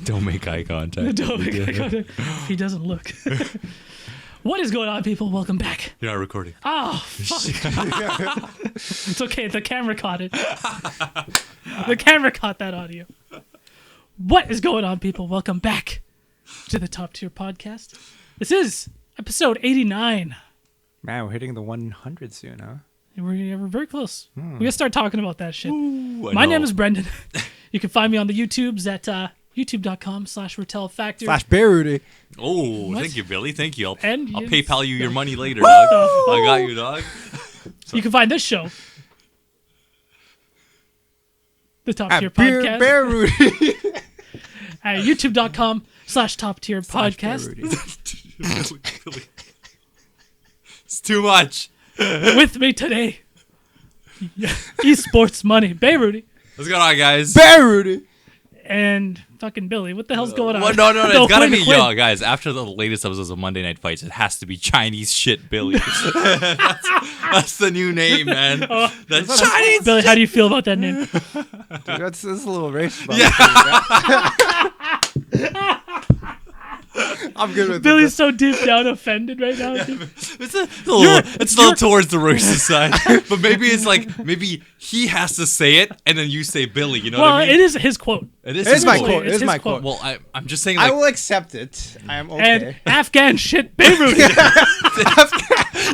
Don't make eye contact. Don't make eye contact. He doesn't look. What is going on, people? Welcome back. You're not recording. Oh, fuck. It's okay. The camera caught it. The camera caught that audio. What is going on, people? Welcome back to the Top Tier Podcast. This is episode 89. Man, we're hitting the 100 soon, huh? We're very close. We gotta start talking about that shit. Ooh, My name is Brendan. You can find me on the YouTubes at youtube.com/Retel Factory. Behr Rudy. Oh, What? thank you, Billy. Thank you. I'll And PayPal you your money later, dog. I got you, dog. You can find this show, the Top Tier Behr Podcast, Rudy. at youtube.com/Top Tier Podcast. Billy. It's too much. With me today, esports money, Behr Rudy, What's going on, guys? Behr Rudy. and fucking Billy. What the hell's going on? Well, no, it's gotta be Quinn. yo, guys. After the latest episodes of Monday Night Fights, it has to be Chinese shit, Billy. that's the new name, man. That's Chinese. Billy, how do you feel about that name? Dude, that's a little racist. I'm good with Billy's so deep down offended right now. Dude. It's a little towards the racist side, but maybe it's like maybe he has to say it, and then you say Billy. You know Well, what I mean? it is his quote. It is It's his my quote. quote. It's It's his my quote. quote. Well, I'm just saying, I like, will accept it. I am okay. And Afghan shit, Behr Rudy.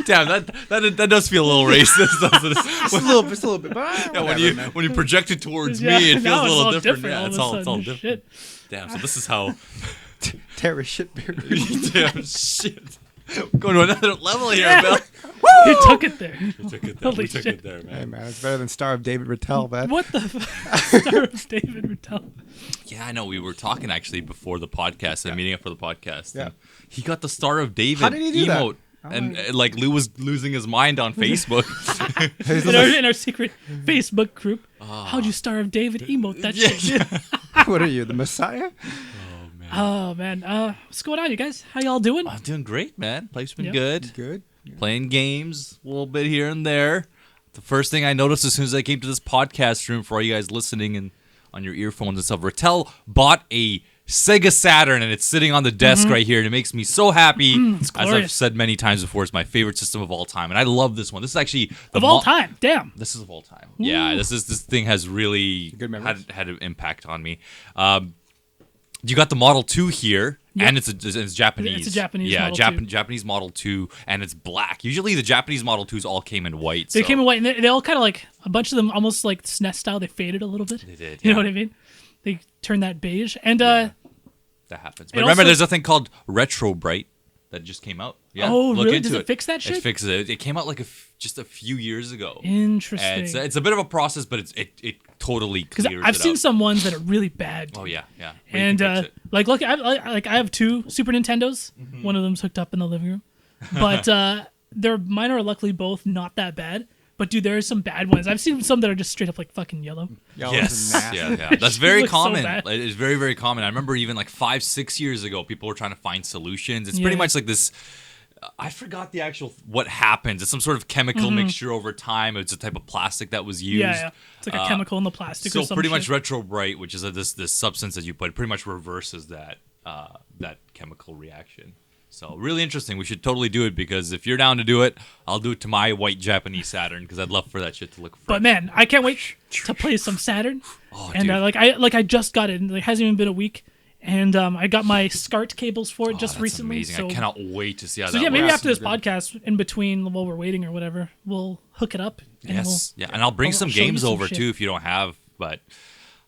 damn, that does feel a little racist, doesn't it? Just a little bit. But Yeah, when you project it towards Yeah, me, it feels now a it's little all different. different Yeah, all it's of a all sudden. different. Shit. Damn, so this is how. terrorist shit, Behr Rudy. Damn shit. We're going to another level here, Yeah. Bill. He took it there. We took it there. Holy We took shit. it there, Hey, man. man, it's better than Star of David Retel, man. What the Star of David Retel. Yeah, I know. We were talking actually before the podcast and meeting up for the podcast. Yeah. And he got the Star of David How did he do that? emote. And like Lou was losing his mind on Facebook. In our secret Facebook group. How'd you Star of David emote that Yeah, shit? What are you, the Messiah? Oh, man. What's going on, you guys? How y'all doing? I'm doing great, man. Life's been Yeah. good. Good. Playing games a little bit here and there. The first thing I noticed as soon as I came to this podcast room for all you guys listening and on your earphones and stuff, Retel bought a Sega Saturn and it's sitting on the desk right here and it makes me so happy. It's As I've glorious. said many times before, it's my favorite system of all time and I love this one. This is actually Of all time. Damn. This is of all time. Yeah, this thing has really Good memories. had an impact on me. You got the Model 2 here, Yep. and it's Japanese. It's a Japanese yeah, Model 2. Japanese Model 2, and it's black. Usually the Japanese Model 2s all came in white. They so- came in white, and they all kind of like, a bunch of them almost like SNES style, they faded a little bit. They did, You know yeah. what I mean? They turned that beige. And, That happens. But It remember, also- there's a thing called Retro Bright that just came out. Yeah, Oh, look really? into Does it fix that shit? It fixes it. It came out like just a few years ago. interesting. And it's a bit of a process, but it totally Because clears I've it seen out. some ones that are really bad. Oh yeah. Where you And can fix it. like, look, I have two Super Nintendos. Mm-hmm. One of them's hooked up in the living room, but mine are luckily both not that bad. But dude, there are some bad ones. I've seen some that are just straight up like fucking yellow. Y'all Yes, listen nasty. yeah. That's very looks so common. bad. It is very, very common. I remember even like 5-6 years ago, people were trying to find solutions. It's pretty Yeah. much like this. I forgot the actual what happens. It's some sort of chemical mixture over time. It's a type of plastic that was used. Yeah. It's like a chemical in the plastic. So or some pretty much shit. Retro Bright, which is this substance that you put, pretty much reverses that chemical reaction. So really interesting. We should totally do it because if you're down to do it, I'll do it to my white Japanese Saturn because I'd love for that shit to look fresh. But man, I can't wait to play some Saturn. Oh, And dude. I just got it. And it hasn't even been a week. And I got my SCART cables for it just That's recently. amazing. So I cannot wait to see how So that yeah, maybe works. after this podcast, in between while we're waiting or whatever, we'll hook it up. And Yes, yeah, and I'll bring I'll some show you games some over shit. too if you don't have. But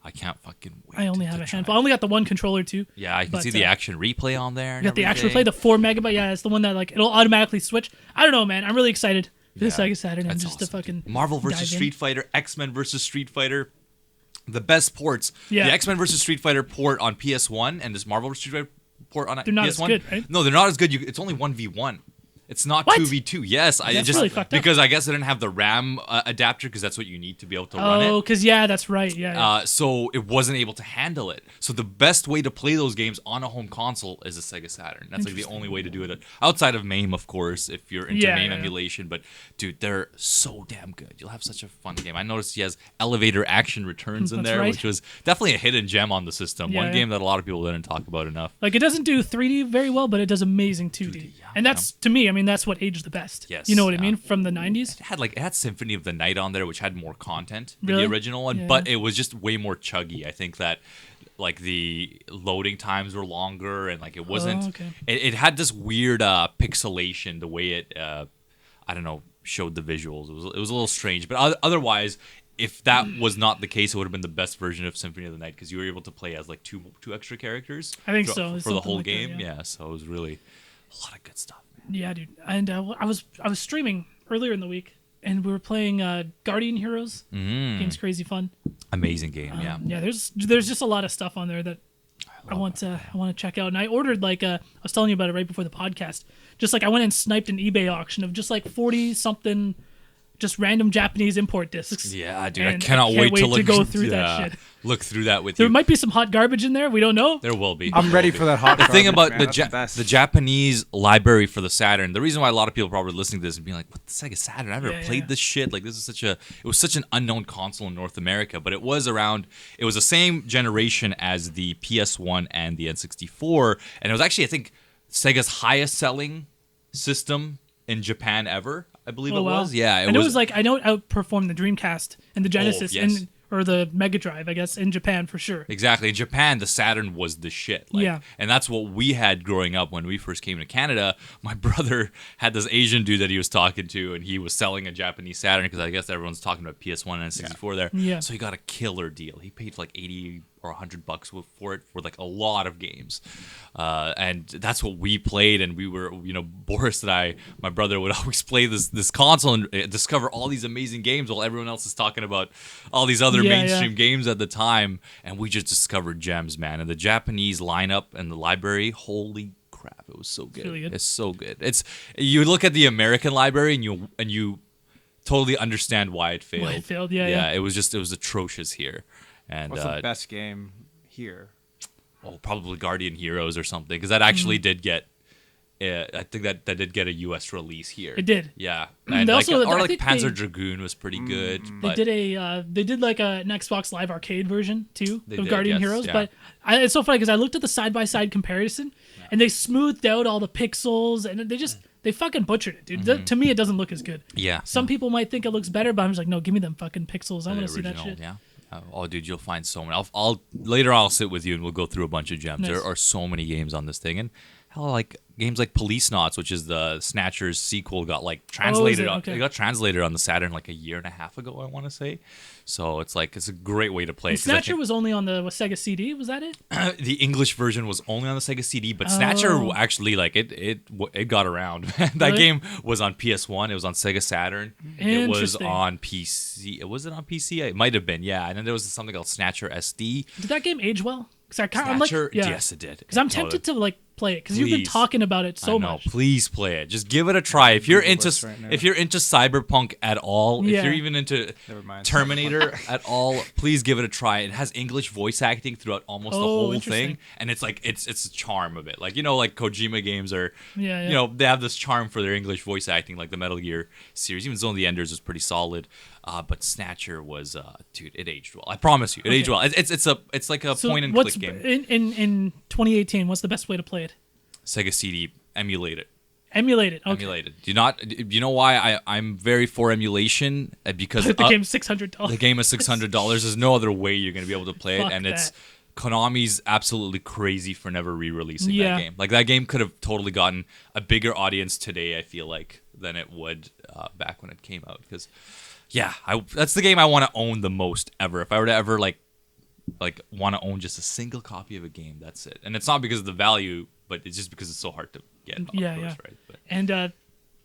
I can't fucking wait. I only to have a try. handful. I only got the one controller too. Yeah, I can but, see the action replay on there. You got the actual play, the 4 megabyte. Yeah, it's the one that like it'll automatically switch. I don't know, man. I'm really excited for the Sega Saturn and That's just to awesome, fucking dude. Marvel dive versus in. Street Fighter, X-Men versus Street Fighter. The best ports. Yeah. The X-Men versus Street Fighter port on PS1 and this Marvel versus Street Fighter port on They're not PS1. as good, right? No, they're not as good. It's only 1v1. It's not What? 2v2. Yes, That's really fucked up. because I guess I didn't have the RAM adapter because that's what you need to be able to run it. Oh, because that's right. Yeah. So it wasn't able to handle it. So the best way to play those games on a home console is a Sega Saturn. That's like the only way to do it. Outside of MAME, of course, if you're into MAME emulation. But dude, they're so damn good. You'll have such a fun game. I noticed he has elevator action returns in That's there, right. which was definitely a hidden gem on the system. Yeah, One yeah. game that a lot of people didn't talk about enough. Like, it doesn't do 3D very well, but it does amazing 2D. yeah, And that's, to me, I mean, that's what aged the best. Yes, You know what I yeah. mean? From the 90s. It had Symphony of the Night on there, which had more content than Really? the original one, Yeah. but it was just way more chuggy. I think that like the loading times were longer, and like it wasn't. okay. It had this weird pixelation the way it I don't know, showed the visuals. It was a little strange, but otherwise. If that was not the case, it would have been the best version of Symphony of the Night because you were able to play as like two extra characters. I think for, so. for the Something whole like that, game. yeah. So it was really a lot of good stuff. Yeah, dude. And I was streaming earlier in the week, and we were playing Guardian Heroes. Game's crazy fun. Amazing game, yeah. Yeah, there's just a lot of stuff on there that I want to check out. And I ordered I was telling you about it right before the podcast. Just like I went and sniped an eBay auction of just like 40 something just random Japanese import discs. Yeah, dude, And I cannot can't wait to look go through that shit. Look through that with There you. might be some hot garbage in there. We don't know. There will be. I'm There ready will for be. that hot The thing garbage, about man. the That's the best. the Japanese library for the Saturn, the reason why a lot of people are probably listening to this and being like, "What the Sega Saturn? I've never Yeah, played yeah. this shit." Like, it was such an unknown console in North America, but it was around. It was the same generation as the PS1 and the N64, and it was actually, I think, Sega's highest selling system in Japan ever. I believe it wow. was. Yeah, And it was like, I know it outperformed the Dreamcast and the Genesis yes. or the Mega Drive, I guess, in Japan for sure. Exactly. In Japan, the Saturn was the shit. Like, Yeah. And that's what we had growing up when we first came to Canada. My brother had this Asian dude that he was talking to, and he was selling a Japanese Saturn because I guess everyone's talking about PS1 and N64 there. Yeah. So he got a killer deal. He paid like 80 or $100 for it for like a lot of games. And that's what we played. And we were, Boris and my brother would always play this console and discover all these amazing games while everyone else is talking about all these other mainstream games at the time. And we just discovered gems, man. And the Japanese lineup and the library, holy crap, it was so good. Really good. It's so good. You look at the American library and you totally understand why it failed. Why it failed, yeah. It was atrocious here. And What's the best game here? probably Guardian Heroes or something, because that actually did get. I think that did get a U.S. release here. It did. Yeah, They and also- I like think Panzer they- Dragoon was pretty good. They But did like an Xbox Live Arcade version too They of did, Guardian yes, Heroes, yeah. but it's so funny because I looked at the side by side comparison, and they smoothed out all the pixels, and they fucking butchered it, dude. To me, it doesn't look as good. yeah, Some people might think it looks better, but I'm just like, no, give me them fucking pixels. I the want to see that original, shit. yeah. Oh, dude, you'll find so many. I'll later. I'll sit with you and we'll go through a bunch of gems. Nice. There are so many games on this thing, and hell, like games like Police Knots, which is the Snatcher's sequel, got like translated. Okay. It got translated on the Saturn like a year and a half ago, I want to say. So it's a great way to play. And 'cause I Snatcher think- was only on the Sega CD. Was that it? the English version was only on the Sega CD, but Snatcher actually like it got around. That Really? game was on PS1. It was on Sega Saturn. It was Interesting. on PC. Was it on PC? It might have been. Yeah, and then there was something called Snatcher SD. Did that game age well? Because I'm like, Snatcher, yeah. yes, it did. Because I'm tempted to like play it because you've been Please. talking about it so I know. much. Please play it. Just give it a try. If you're into this right now. if you're into Cyberpunk at all, Yeah. if you're even into Never mind. Terminator at all, please give it a try. It has English voice acting throughout almost the whole interesting. thing, and it's like it's a charm of it. Like like Kojima games are, Yeah. they have this charm for their English voice acting. Like the Metal Gear series, even Zone of the Enders was pretty solid, but Snatcher was, dude, it aged well. I promise you, it aged well. It's like a So point and what's click game. in 2018? What's the best way to play it? Sega CD, emulate it. Emulate it. Okay. Emulate it. Do you know why I'm very for emulation? Because The game's $600. the game is $600. There's no other way you're gonna be able to play it, Fuck and it's that. Konami's absolutely crazy for never re-releasing Yeah. that game. Like that game could have totally gotten a bigger audience today, I feel like, than it would back when it came out. Because that's the game I want to own the most ever. If I were to ever like want to own just a single copy of a game, that's it. And it's not because of the value, but it's just because it's so hard to get. Yeah, of course, yeah. Right? But, And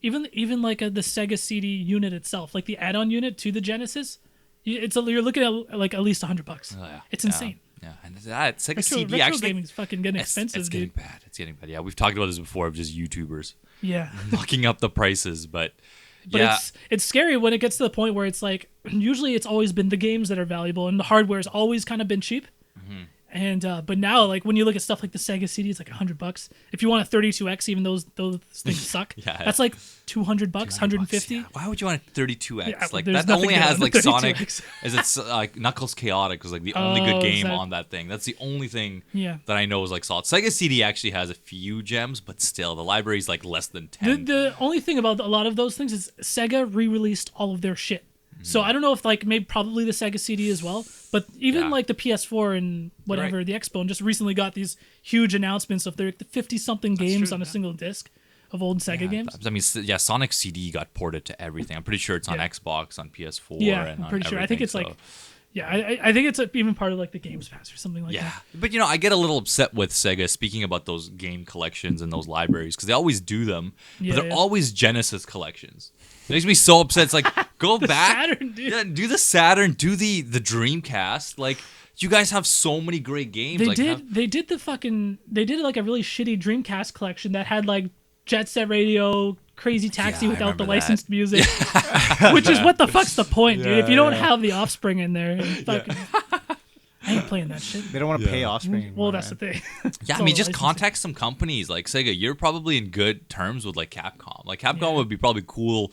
even like the Sega CD unit itself, like the add-on unit to the Genesis, you're looking at like at least $100. oh, yeah. It's Yeah. insane. Yeah, and that Sega CD retro actually gaming's fucking getting expensive, it's getting dude. bad. It's getting bad. Yeah, we've talked about this before of just YouTubers Yeah. knocking up the prices, but But yeah, it's scary when it gets to the point where it's like usually it's always been the games that are valuable and the hardware's always kind of been cheap. Mm-hmm. And but now like when you look at stuff like the Sega CD, it's like $100. If you want a 32X, even those things suck. Yeah. That's like $200, $150. yeah. Why would you want a 32X? Yeah, like there's that nothing only good has on like the Sonic. 32X. Is it like Knuckles Chaotic was like the only good Oh, is game that- on that thing. That's the only thing Yeah. that I know is like solid. Sega CD actually has a few gems, but still the library's like less than 10. The only thing about a lot of those things is Sega re-released all of their shit. So I don't know if like maybe probably the Sega CD as well, but even Yeah. like the PS4 and whatever, Right. the Xbone just recently got these huge announcements of their 50-something games true, on a yeah. single disc of old Sega games. I mean, yeah, Sonic CD got ported to everything. I'm pretty sure it's on Yeah. Xbox, on PS4. Yeah, and I'm on pretty sure. I think everything, it's so. like, yeah, I think it's even part of like the Games Pass or something like Yeah, that. but you know, I get a little upset with Sega speaking about those game collections and those libraries because they always do them, Yeah, but they're yeah. always Genesis collections. It makes me so upset. It's like go back, Saturn, dude. yeah, do the Saturn, do the Dreamcast. Like you guys have so many great games. They like, did. They did like a really shitty Dreamcast collection that had like Jet Set Radio, Crazy Taxi Yeah, I without the remember that. licensed music, which is what the fuck's the point, dude? If you don't have the Offspring in there, fucking, I ain't playing that shit. They don't want to pay Offspring anymore. Well, that's the man. thing. Yeah, It's I all mean, the just licensing. contact some companies like Sega. You're probably in good terms with like Capcom. Like Capcom Yeah. would be probably cool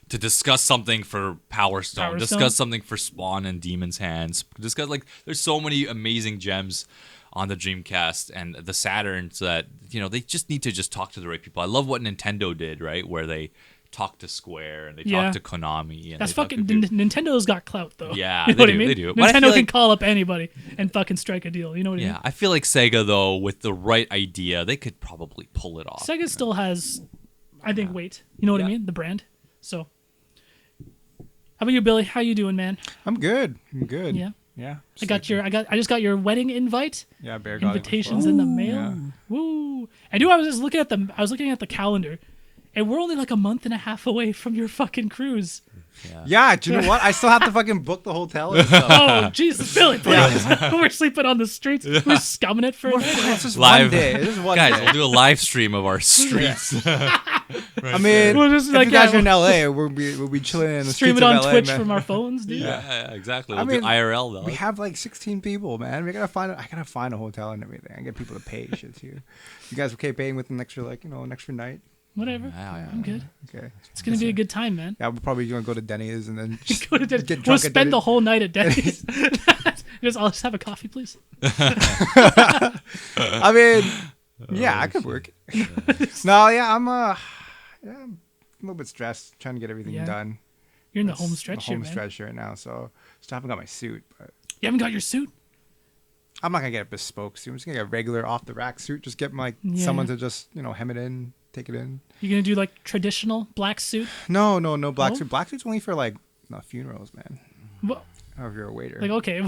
to discuss something for Power Stone, Power Stone? discuss something for Spawn and Demon's Hands, discuss like there's so many amazing gems on the Dreamcast and the Saturn so that you know they just need to just talk to the right people. I love what Nintendo did, right, where they talked to Square and they Yeah. talked to Konami. And That's they talked fucking to Nintendo's got clout though. Yeah, you know they what do, I mean? they do. But I Nintendo feel can like- call up anybody and fucking strike a deal. You know what I mean? Yeah, I feel like Sega though, with the right idea, they could probably pull it off. Sega still has, I think, weight. You know what I Yeah. mean? The brand. So, how about you, Billy? How you doing, man? I'm good. I'm good. Yeah. Yeah. I just got your wedding invite. Yeah, Bear got it Invitations before. in the mail. Yeah. Woo! I knew I was just looking at the calendar, and we're only like a month and a half away from your fucking cruise. Yeah, do you know what? I still have to fucking book the hotel and stuff. Oh Jesus, Billy! Please. We're sleeping on the streets. We're scumming it for. It's just Live. one day. It's just one Guys, day. we'll do a live stream of our streets. I mean, We'll just, if like, you guys yeah, are in LA, we'll be chilling in the Stream streets it on of LA, Twitch man. from our phones, dude. Yeah, exactly. I We'll do mean, IRL though. We have like 16 people, man. I gotta find a hotel and everything. I get people to pay shit too. You guys okay paying with an extra an extra night? Whatever. Yeah. I'm good. Okay. It's gonna be a good time, man. Yeah, we're probably gonna go to Denny's and then just Go to Denny's. get We'll drunk at spend the Denny's. whole night at Denny's. I'll just have a coffee, please. I mean, yeah, I could work. No, yeah, I'm a little bit stressed trying to get everything Yeah. done. You're in the It's home stretch the here, home man. stretch right now, so still haven't got my suit, but You haven't got your suit. I'm not gonna get a bespoke suit. I'm just gonna get a regular off the rack suit. Just get my Yeah. someone to just hem it in, take it in. You're gonna do like traditional black suit. No black Oh? suit. Black suit's only for like funerals, man. Wha- Or if you're a waiter. Like okay.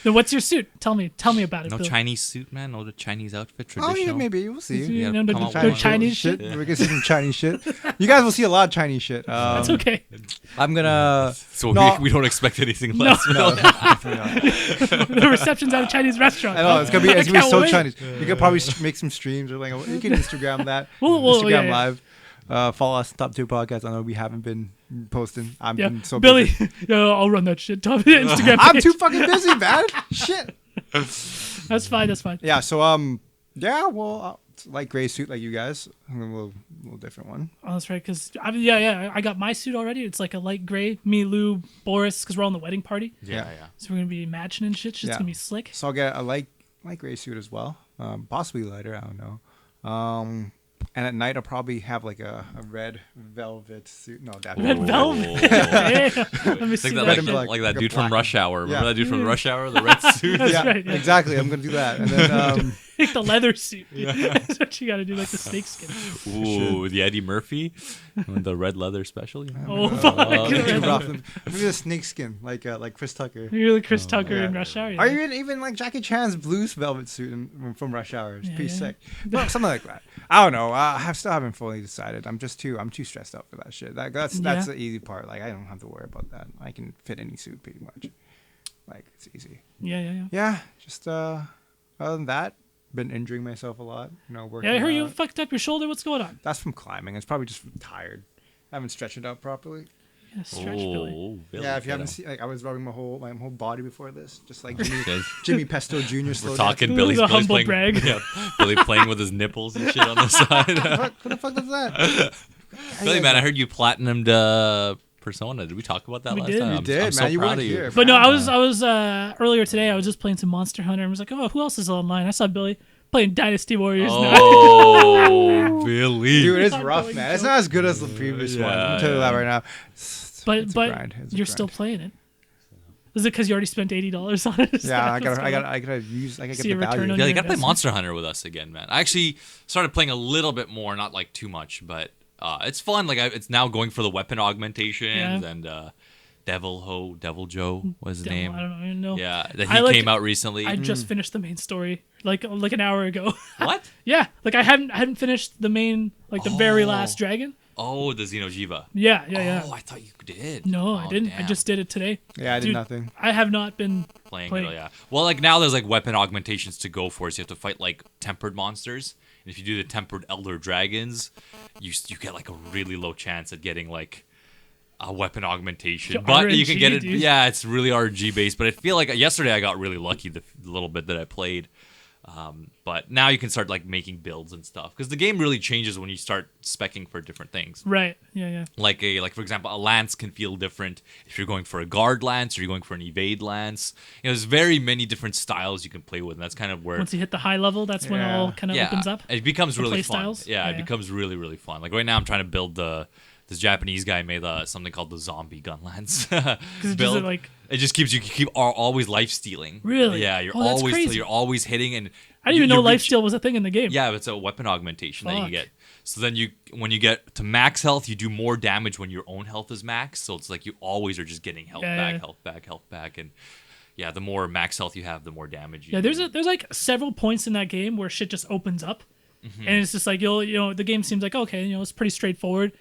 Then what's your suit? Tell me about it. No Bill. Chinese suit, man. No Chinese outfit. Oh Traditional. yeah, maybe we'll see. You Yeah, know, the, come up the with one. Chinese shit. We can see some Chinese shit. You guys will see a lot of Chinese shit. That's okay. I'm gonna. So No. we don't expect anything No. less. No, definitely not. The reception's at a Chinese restaurant. I know it's gonna be I can't so wait. Chinese. You could probably make some streams or like you can Instagram that. Well, Instagram yeah, yeah. live. Follow us Top 2 Podcast. I know we haven't been posting. I've Yeah, been so Billy. busy. Yeah, I'll run that shit. Top Instagram. I'm page. too fucking busy, man. Shit. That's fine. That's fine. Yeah. So yeah. Well, light gray suit like you guys. I'm a little different one. Oh, that's right. Cause I got my suit already. It's like a light gray. Me, Lou, Boris. Cause we're on the wedding party. Yeah. So we're gonna be matching and shit. Shit's Yeah. gonna be slick. So I'll get a light gray suit as well. Possibly lighter. I don't know. And at night I'll probably have like a red velvet suit. No, that Red Whoa. velvet. Damn. Let me It's see like that. that, and shit. black. like that Like a dude from black Rush Hour. Remember Yeah. that dude from Rush Hour, the red suit. That's Yeah, right, yeah. exactly. I'm gonna do that. And then Like the leather suit. That's what you gotta do, like the snake skin. Ooh, the Eddie Murphy, the red leather special. You know? Oh fuck! too rough. Maybe the snake skin, like Chris Tucker. You're like Chris Tucker yeah. in Rush Hour. Or even like Jackie Chan's blue velvet suit from Rush Hour. It's Yeah, pretty yeah. sick. Well, something like that. I don't know. I still haven't fully decided. I'm too stressed out for that shit. That's Yeah. the easy part. Like I don't have to worry about that. I can fit any suit pretty much. Like it's easy. Yeah. Yeah, just other than that, been injuring myself a lot. Working. Yeah, I heard you out. fucked up your shoulder. What's going on? That's from climbing. It's probably just tired. I haven't stretched it out properly. Yeah, stretch, Billy. Billy, Yeah, if you haven't seen, I was rubbing my whole body before this, just like Jimmy Pesto Jr. We're talking Ooh, Billy's the humble playing, brag. Yeah, Billy playing with his nipples and shit on the side. What the fuck is that? Billy, man, I heard you platinumed Persona. Did we talk about that We last did. time? You I'm did, so man. You proud weren't of you. here. But no, I was earlier today. I was just playing some Monster Hunter. and was like, oh, who else is online? I saw Billy playing Dynasty Warriors now. Oh, Billy. Dude, it's I'm rough, going man. It's joke. not as good as the previous one. Yeah, I'll tell you that right now. But It's a grind. It's a you're still grind. playing it. Is it because you already spent $80 on it? Is Yeah, that I what's gotta going on? get See the a return value. on Yeah, your you gotta play investment. Monster Hunter with us again, man. I actually started playing a little bit more, not like too much, but it's fun. Like it's now going for the weapon augmentations and Devil Joe was his name. I don't even know. Yeah, that I he like- came out recently. I just finished the main story like an hour ago. What? Yeah, like I hadn't finished the main the very last dragon. Oh, the Xenojiva. Yeah. Oh, I thought you did. No, Oh, I didn't. I damn. just did it today. Yeah, I did Dude, nothing. I have not been playing playing. it. Yeah. Well, like now there's like weapon augmentations to go for. So you have to fight like tempered monsters. And if you do the tempered elder dragons, you get like a really low chance at getting like a weapon augmentation. So But you can RNG, get it. dude. Yeah, it's really RNG based. But I feel like yesterday I got really lucky the little bit that I played. But now you can start like making builds and stuff because the game really changes when you start specking for different things. Right. Yeah. Like for example, a lance can feel different if you're going for a guard lance or you're going for an evade lance. There's very many different styles you can play with, and that's kind of where Once you hit the high level, that's when it all kind of opens up. it becomes The really play fun. styles? Yeah, it Yeah. becomes really really fun. Like right now, I'm trying to build this Japanese guy made something called the zombie gun lance. Because Build. It just keeps you keep always life stealing. Really? Yeah, you're Oh, that's crazy. you're always hitting and I didn't even know you life reach- steal was a thing in the game. Yeah, it's a weapon augmentation that you Fuck. get. So then when you get to max health, you do more damage when your own health is max. So it's like you always are just getting health Yeah. health back, and yeah, the more max health you have, the more damage you Yeah, do. there's like several points in that game where shit just opens up, Mm-hmm. and it's just like the game seems like okay, it's pretty straightforward,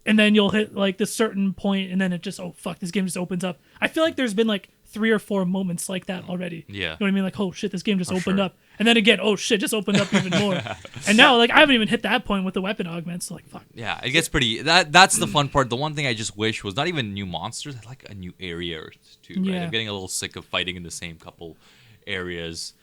and then you'll hit like this certain point, and then it just this game just opens up. I feel like there's been like 3 or 4 moments like that already. Yeah. You know what I mean? Like, oh shit, this game just opened sure. up, and then again, oh shit, just opened up even more. And now like I haven't even hit that point with the weapon augments. So like fuck. Yeah, it gets pretty. That's the fun part. The one thing I just wish was not even new monsters. I'd like a new area or two. Right? Yeah. I'm getting a little sick of fighting in the same couple areas.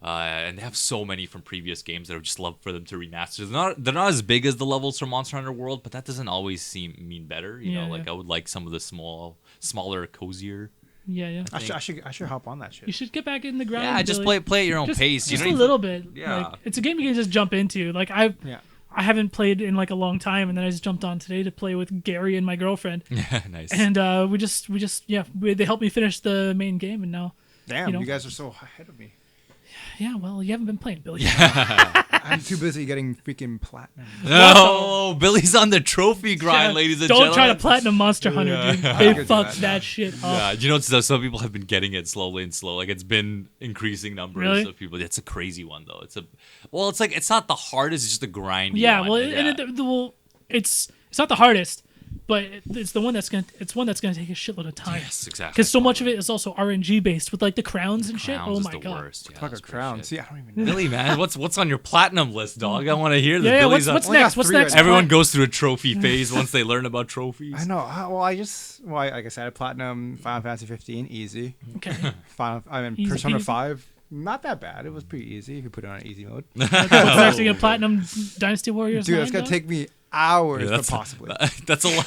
And they have so many from previous games that I would just love for them to remaster. They're not as big as the levels from Monster Hunter World, but that doesn't always mean better. You know, like I would like some of the smaller, cozier. Yeah. I should hop on that shit. You should get back in the grind. Yeah, just Billy. play at your own Just- pace. Just you a know, little bit. Yeah. Like, it's a game you can just jump into. Like I Yeah. haven't played in like a long time, and then I just jumped on today to play with Gary and my girlfriend, Yeah, nice. and they helped me finish the main game, and now Damn, know. you guys are so ahead of me. well, you haven't been playing, Billy. I'm too busy getting freaking platinum. No, Billy's on the trophy grind, Yeah, ladies and Don't gentlemen. try to platinum Monster Hunter, dude. I They could do fucked that that now. shit up. Yeah, you know, some people have been getting it slowly and slow. Like it's been increasing numbers Really? of people. It's a crazy one though. It's like it's not the hardest. It's just a grind. Yeah, well, it's not the hardest, but it's one that's gonna take a shitload of time. yes, exactly. Because so much of it is also RNG based with like the crowns and shit. Crowns Oh is my the god. worst. Yeah, Fuck a that's pretty crown. shit. See, I don't even know. Billy, man, what's on your platinum list, dog? I want to hear this. Yeah, Billy's what's Only got next? What's 3 next? right now. Everyone goes through a trophy phase once they learn about trophies. I know. Like I said, I platinum Final Fantasy 15 easy. Okay. Easy Persona peasy. 5 not that bad. It was pretty easy if you put it on easy mode. What's next to get platinum Dynasty Warriors? Dude, 9, it's gonna dog? take me hours, Yeah, but possibly. That's a lot.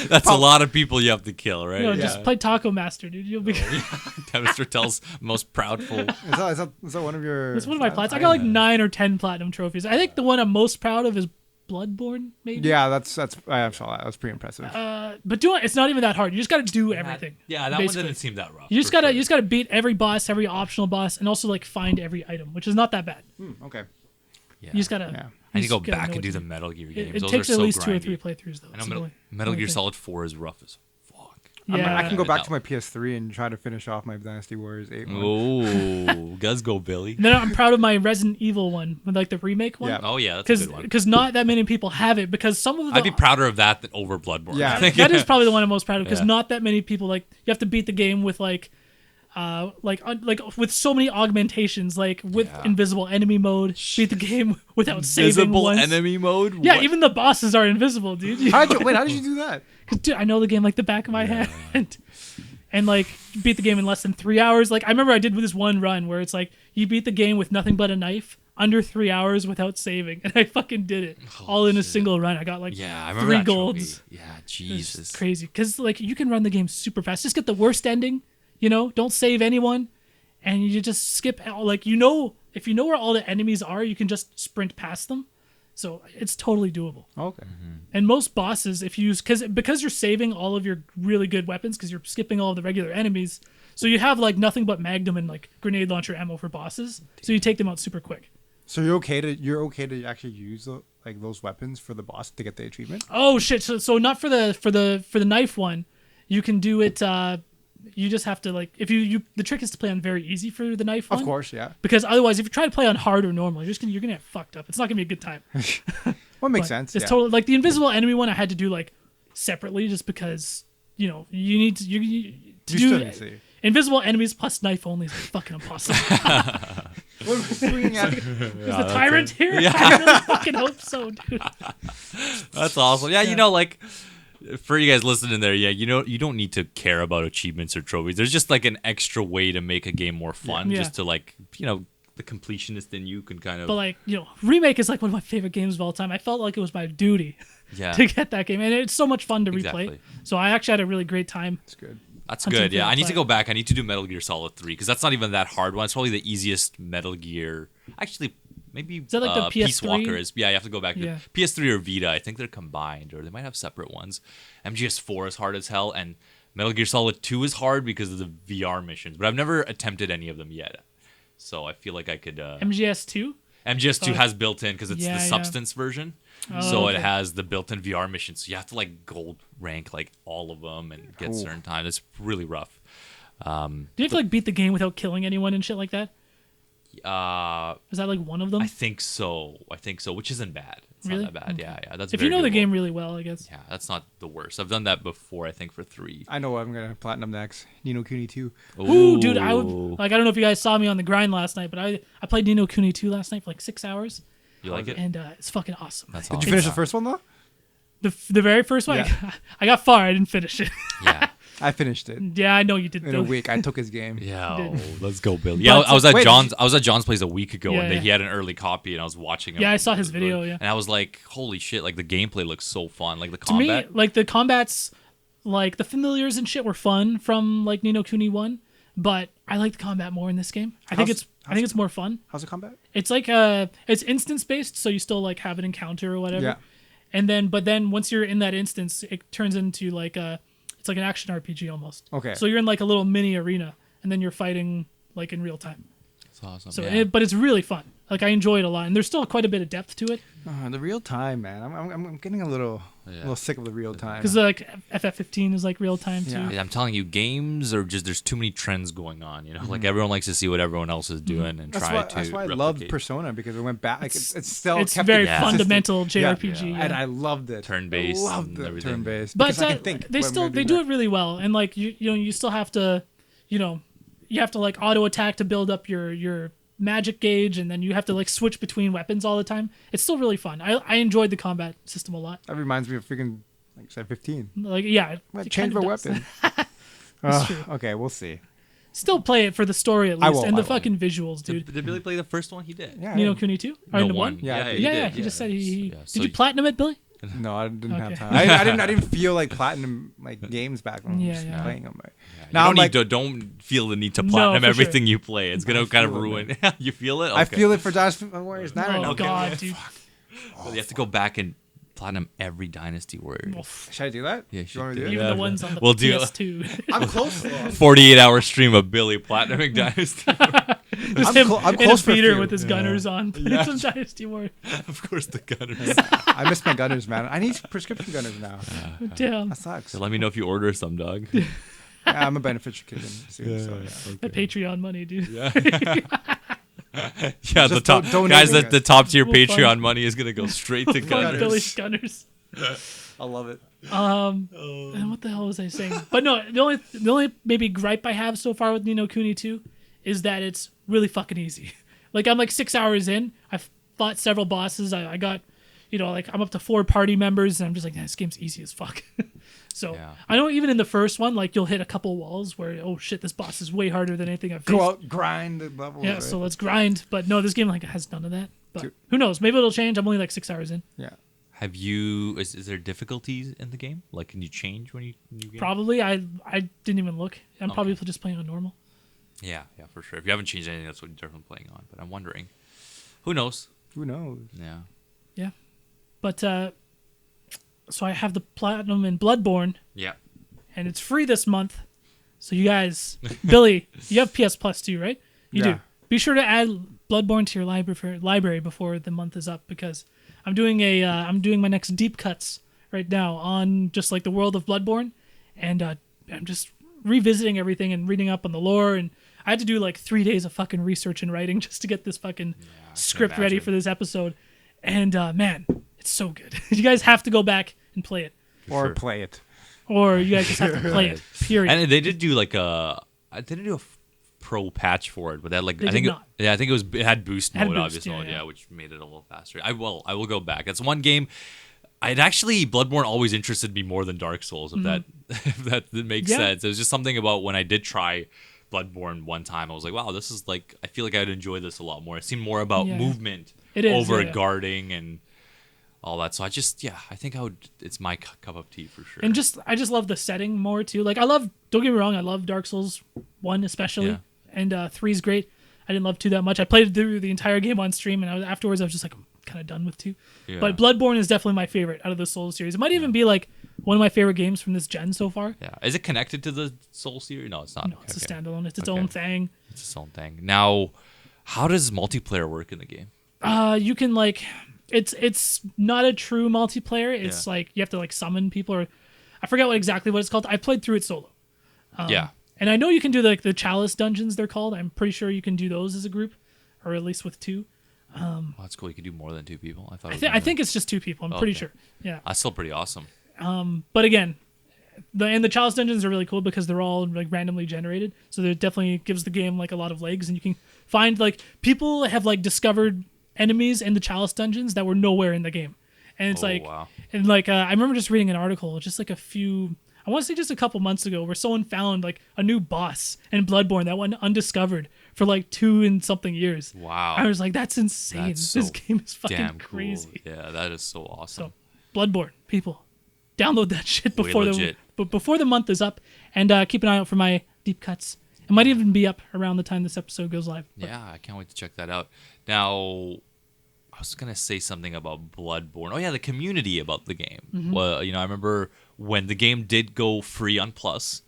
That's a lot of people you have to kill, right? Just play Taco Master, dude. You'll be. Mr. Tell's most proudful. Is that one of your? It's one of my plats. I got like 9 or 10 platinum trophies. I think the one I'm most proud of is Bloodborne, maybe. Yeah, I saw that. That's pretty impressive. But it's not even that hard. You just got to do everything. Yeah, that basically. one didn't seem that rough. You just for gotta sure. beat every boss, every optional boss, and also like find every item, which is not that bad. Okay. Yeah. You just gotta. Yeah. I need to you go just gotta back know and what do to the do. Metal Gear games. It Those takes are at so least 2 or grindy. 3 playthroughs though. I It's know the Metal only Gear thing. Solid 4 is rough as fuck. Yeah. I can go Yeah. back to my PS3 and try to finish off my Dynasty Warriors 8 one. Oh, let's go, Billy. And then I'm proud of my Resident Evil one, with like the remake one. Yeah. Oh yeah, that's a good one. Because not that many people have it. Because some of the I'd be prouder of that than over Bloodborne. Yeah. I think. that is probably the one I'm most proud of. Because Yeah. not that many people like you have to beat the game with like like with so many augmentations, like with Yeah. invisible enemy mode, beat the game without saving Invisible once. enemy mode. Yeah, What? even the bosses are invisible, dude. How did you do that? Dude, I know the game like the back of my hand. And like beat the game in less than 3 hours. Like I remember I did this one run where it's like you beat the game with nothing but a knife under 3 hours without saving, and I fucking did it all in a single run. I got like Yeah, I remember 3 that golds. trophy. Yeah, It's Jesus. crazy because like you can run the game super fast. Just get the worst ending, you know. Don't save anyone, and you just skip. Like if you know where all the enemies are, you can just sprint past them. So it's totally doable. Okay. And most bosses, if you use because you're saving all of your really good weapons because you're skipping all of the regular enemies, so you have like nothing but magnum and like grenade launcher ammo for bosses. So you take them out super quick. So you're okay to actually use like those weapons for the boss to get the achievement? Oh shit! So not for the knife one, you can do it. You just have to like if you the trick is to play on very easy for the knife one. Of course, yeah. Because otherwise, if you try to play on hard or normal, you're gonna get fucked up. It's not gonna be a good time. Well, it makes But sense. It's Yeah. totally like the invisible enemy one. I had to do like separately just because you know you need to You do still need to see. invisible enemies plus knife only is fucking impossible. What am I swinging at? Is the tyrant here? I really fucking hope so, dude. That's awesome. Yeah, you know, like for you guys listening there, yeah, you know, you don't need to care about achievements or trophies. There's just like an extra way to make a game more fun, Yeah. just to like, you know, the completionist in you can kind of. But like you know, Remake is like one of my favorite games of all time. I felt like it was my duty Yeah, to get that game, and it's so much fun to replay. Exactly. So I actually had a really great time. It's good. that's Hunting good. Yeah, for I need to play. go back. I need to do Metal Gear Solid 3 because that's not even that hard one. It's probably the easiest Metal Gear. Actually, maybe that like the Peace PS3? Walker is. Yeah, you have to go back Yeah. to PS3 or Vita. I think they're combined, or they might have separate ones. MGS4 is hard as hell, and Metal Gear Solid 2 is hard because of the VR missions. But I've never attempted any of them yet, so I feel like I could. MGS2. MGS2 has built in because it's Yeah, the yeah. substance version. Oh, So it okay. has the built-in VR missions. So you have to like gold rank like all of them and get Cool. certain time. It's really rough. Do you have to like beat the game without killing anyone and shit like that? Uh, Is that like one of them? I think so. Which isn't bad. It's Really? not that bad. Yeah, yeah. That's If you very know the doable. game really well, I guess. Yeah, that's not the worst. I've done that before. I think for 3. I know what I'm gonna platinum next. Nino Kuni 2. Ooh, dude, I would like. I don't know if you guys saw me on the grind last night, but I played Nino Kuni 2 last night for like 6 hours, You like it? and it's fucking awesome. That's Did awesome. you finish the first one though? The very first one, Yeah. I got far. I didn't finish it. Yeah. I finished it Yeah, I know you did. in though. a week. I took his game. Yeah, Did. let's go, Billy. Yeah, But- I was at Wait, John's. I was at John's place a week ago, Yeah, and yeah. he had an early copy, and I was watching him. Yeah, I saw his video, yeah. and I was like, "Holy shit!" Like the gameplay looks so fun. Like the To me, combat. like the combats, like the familiars and shit were fun from like Nino Kuni 1, but I like the combat more in this game. I think it's more fun. How's the combat? It's like it's instance based, so you still like have an encounter or whatever. Yeah. And then once you're in that instance, it turns into like it's like an action RPG almost. Okay. So you're in like a little mini arena, and then you're fighting like in real time. It's awesome. So yeah. but it's really fun. Like I enjoy it a lot, and there's still quite a bit of depth to it The real time, man. I'm getting a little sick of the real time. because like FF15 is like real time too. Yeah. Yeah, I'm telling you, games are just there's too many trends going on. You know, Mm-hmm. like everyone likes to see what everyone else is doing and That's try why, to. that's why I replicate. loved Persona because it went back. Like it's still It's kept very it consistent. fundamental Yeah. JRPG. Yeah. yeah. And I loved it. Turn-based I loved and the everything. turn-based. But because I can think. they what I'm still gonna they do next. it really well, and like you know you still have to, you know, you have to like auto attack to build up your magic gauge, and then you have to like switch between weapons all the time. It's still really fun. I enjoyed the combat system a lot. That reminds me of freaking like I said 15. Like yeah, Well, it change my kind of does. weapon. It's true. Okay, we'll see. Still play it for the story at I least, will, and the I will. fucking visuals, dude. Did Billy play the first one? He did. Yeah. Nino Kuni 2? Or No the one. Yeah, he Yeah, did, he just said he Yeah, did so you platinum it, Billy? No, I didn't have Okay. time. I didn't feel like platinum like games back when I was Yeah. playing them. You Now don't I'm need like, to, don't feel the need to No, platinum for everything you play. It's gonna I kind of feel it, ruin. You feel it? I Okay. feel it for Dynasty Warriors 9 right Oh now. god, dude. You have to go back and platinum every Dynasty Warrior. Should I do that? Yeah, you want me to should do do it? Even Yeah. the ones on the We'll do it. PS2. I'm close. though. 48-hour stream of Billy platinuming Dynasty. Just I'm him clo- I'm in a close for a theater few. with his gunners on. Playing some Dynasty Warrior. Of course, the gunners. I miss my gunners, man. I need prescription gunners now. Damn. That sucks. So let me know if you order some, dog. Yeah, I'm a beneficial kid soon. So, yeah. That Patreon money, dude. Yeah, the Just top don't guys. donate The top tier We'll fund- Patreon money is gonna go straight to Fun gunners. Billy's gunners. I love it. And what the hell was I saying? But no, the only maybe gripe I have so far with Ni no Kuni 2 is that it's really fucking easy. Like I'm like 6 hours in. I've fought several bosses. I got, like I'm up to 4 party members, and I'm just like, this game's easy as fuck. So Yeah. I know even in the first one, like you'll hit a couple walls where, oh shit, this boss is way harder than anything I've faced. Go out, grind the levels. Yeah, right? so let's grind. But no, this game like has none of that. But Dude. who knows? Maybe it'll change. I'm only like 6 hours in. Yeah. Have you? Is there difficulties in the game? Like, can you change when you game? Probably. I didn't even look. I'm probably Okay. just playing on normal. Yeah, for sure. If you haven't changed anything, that's what you're definitely playing on. But I'm wondering, who knows? Who knows? Yeah. Yeah. But so I have the platinum in Bloodborne, Yeah. and it's free this month. So you guys, Billy, you have PS Plus too, right? You Yeah. do. Be sure to add Bloodborne to your library before the month is up, because I'm doing my next deep cuts right now on just like the world of Bloodborne, and I'm just revisiting everything and reading up on the lore, and I had to do like 3 days of fucking research and writing just to get this fucking script ready imagine. for this episode. And man, it's so good. You guys have to go back and play it, Or sure. play it. or you guys just have to play it. Period. And they did do like I didn't do a pro patch for it, but that like They I think did not. I think it had boost It had mode, boost, obviously, yeah. which made it a little faster. I will go back. That's one game. I'd actually Bloodborne always interested me more than Dark Souls, if that if that makes Mm-hmm. Yeah. sense. It was just something about when I did try Bloodborne one time, I was like, wow, this is like I feel like I'd enjoy this a lot more. It seemed more about Yeah. movement It is, over yeah. guarding and all that. So I think it's my cup of tea for sure. And I just love the setting more too. Like don't get me wrong, I love Dark Souls 1 especially, Yeah. and 3 is great. I didn't love 2 that much. I played through the entire game on stream, and afterwards I was just like, I'm kind of done with 2. Yeah. But Bloodborne is definitely my favorite out of the Souls series. It might even be like one of my favorite games from this gen so far. Yeah. Is it connected to the Soul series? No, it's not. No, it's a Okay. standalone. It's its Okay. own thing. It's its own thing. Now, how does multiplayer work in the game? You can like, it's not a true multiplayer. It's Yeah. like you have to like summon people, or I forget exactly what it's called. I played through it solo. Yeah. And I know you can do like the chalice dungeons, they're called. I'm pretty sure you can do those as a group, or at least with 2. Oh, that's cool. You can do more than 2 people. I thought. I think it's just 2 people. I'm pretty Okay. sure. Yeah. That's still pretty awesome. But again, the chalice dungeons are really cool because they're all like randomly generated. So it definitely gives the game like a lot of legs, and you can find like people have like discovered enemies in the chalice dungeons that were nowhere in the game. And it's Oh, like, wow. and like I remember just reading an article just like I want to say just a couple months ago, where someone found like a new boss in Bloodborne that went undiscovered for like 2 and something years. Wow. I was like, that's insane. That's This so game is fucking Damn crazy. cool. Yeah, that is so awesome. So, Bloodborne, people, download that shit Way before legit. before the month is up, and keep an eye out for my deep cuts. It might even be up around the time this episode goes live. But Yeah, I can't wait to check that out. Now, I was gonna say something about Bloodborne. Oh yeah, the community about the game. Mm-hmm. Well, I remember when the game did go free on Plus.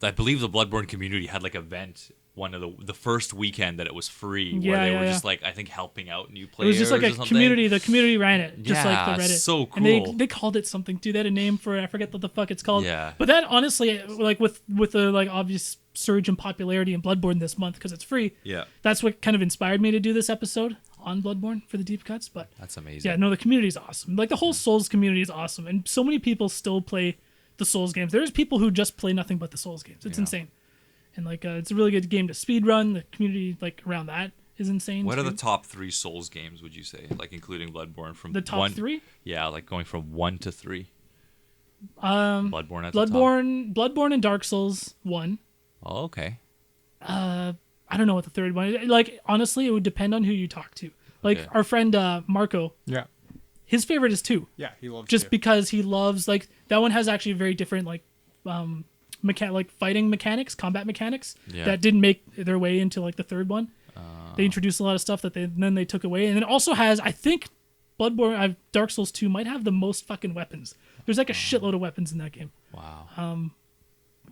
I believe the Bloodborne community had like an event one of the first weekend that it was free, where Yeah, they yeah, were yeah. just like I think helping out new it players. was just like or a something. community. The community ran it, just like Yeah, the Reddit. so And cool. they called it something too. They had a name for it. I forget what the fuck it's called. Yeah. But that honestly, like with the like obvious surge in popularity in Bloodborne this month because it's free. Yeah, That's what kind of inspired me to do this episode on Bloodborne for the deep cuts. But that's amazing. yeah, no, the community is awesome. Like the whole Souls community is awesome, and so many people still play the Souls games. There's people who just play nothing but the Souls games. It's Yeah. insane, and like it's a really good game to speedrun. The community like around that is insane. What are too. the top 3 Souls games? Would you say, like including Bloodborne from The top 3? Yeah, like going from 1 to 3. Bloodborne at the top. Bloodborne, and Dark Souls 1. Oh, okay. I don't know what the third one is. Like honestly, it would depend on who you talk to. Like Okay. our friend Marco, Yeah. his favorite is 2. Yeah, he loves Just it. because he loves like that one has actually very different like like fighting mechanics, combat mechanics Yeah. that didn't make their way into like the third one. They introduced a lot of stuff that then they took away, and then it also has, I think, Bloodborne, Dark Souls 2 might have the most fucking weapons. There's like a shitload of weapons in that game. Wow.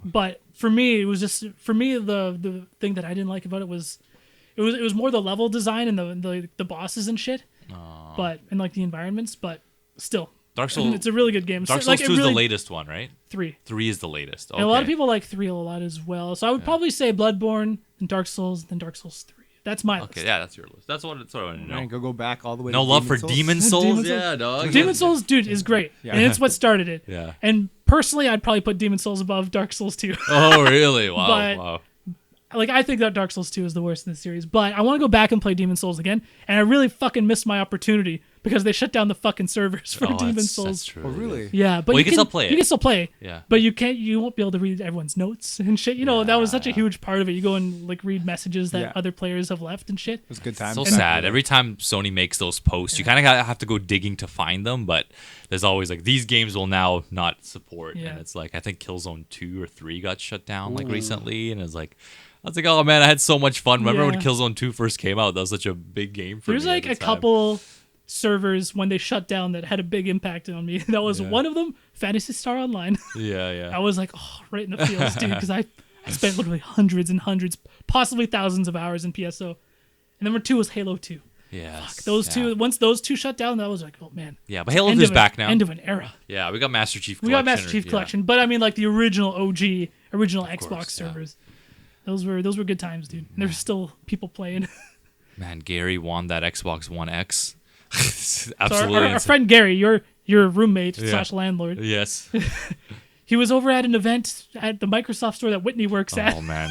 But for me, it was just the thing that I didn't like about it was more the level design and the bosses and shit. But and like the environments, but still, Dark Souls. it's a really good game. Dark So, Souls like, 2 it is really, the latest one, right? 3. 3 is the latest. Okay. And a lot of people like 3 a lot as well. So I would probably say Bloodborne and Dark Souls, then Dark Souls 3. That's my list. Okay, yeah, that's your list. That's what I want to know. Man, go back all the way. No to love for Souls. Demon Souls? Demon Souls? Yeah, dog. Demon Souls, dude, is great, Yeah. and it's what started it. Yeah. And personally, I'd probably put Demon Souls above Dark Souls 2. Oh, really? Wow. But- Wow. Like, I think that Dark Souls 2 is the worst in the series, but I want to go back and play Demon Souls again, and I really fucking missed my opportunity because they shut down the fucking servers for Demon Souls. That's true. Oh, really? Yeah, but Well, you can still play it. You can still play. Yeah. But you won't be able to read everyone's notes and shit. You know, that was such a huge part of it. You go and like read messages that Yeah. other players have left and shit. It was a good time. So sad. Every time Sony makes those posts, you kind of have to go digging to find them, but there's always like these games will now not support. Yeah. And it's like I think Killzone 2 or 3 got shut down like recently, and it's like I was like, oh man, I had so much fun. Remember when Yeah. Killzone 2 first came out? That was such a big game for There's me. like at a the time. couple servers when they shut down that had a big impact on me. That was Yeah. one of them, Phantasy Star Online. Yeah, yeah. I was like, oh, right in the feels, dude, because I spent literally hundreds and hundreds, possibly thousands of hours in PSO. And number 2 was Halo 2. Yes. Those yeah. two, once those two shut down, that was like, oh man. Yeah, but Halo End 2's of back now. End of an era. Yeah, we got Master Chief We Collection. got Master Chief yeah. Collection, but I mean like the original OG, original Xbox course, yeah. servers. Those were good times, dude. There's still people playing. Man, Gary won that Xbox One X. So Absolutely. our insane. friend Gary, your roommate Yeah. / landlord, Yes. he was over at an event at the Microsoft store that Whitney works at, Oh man.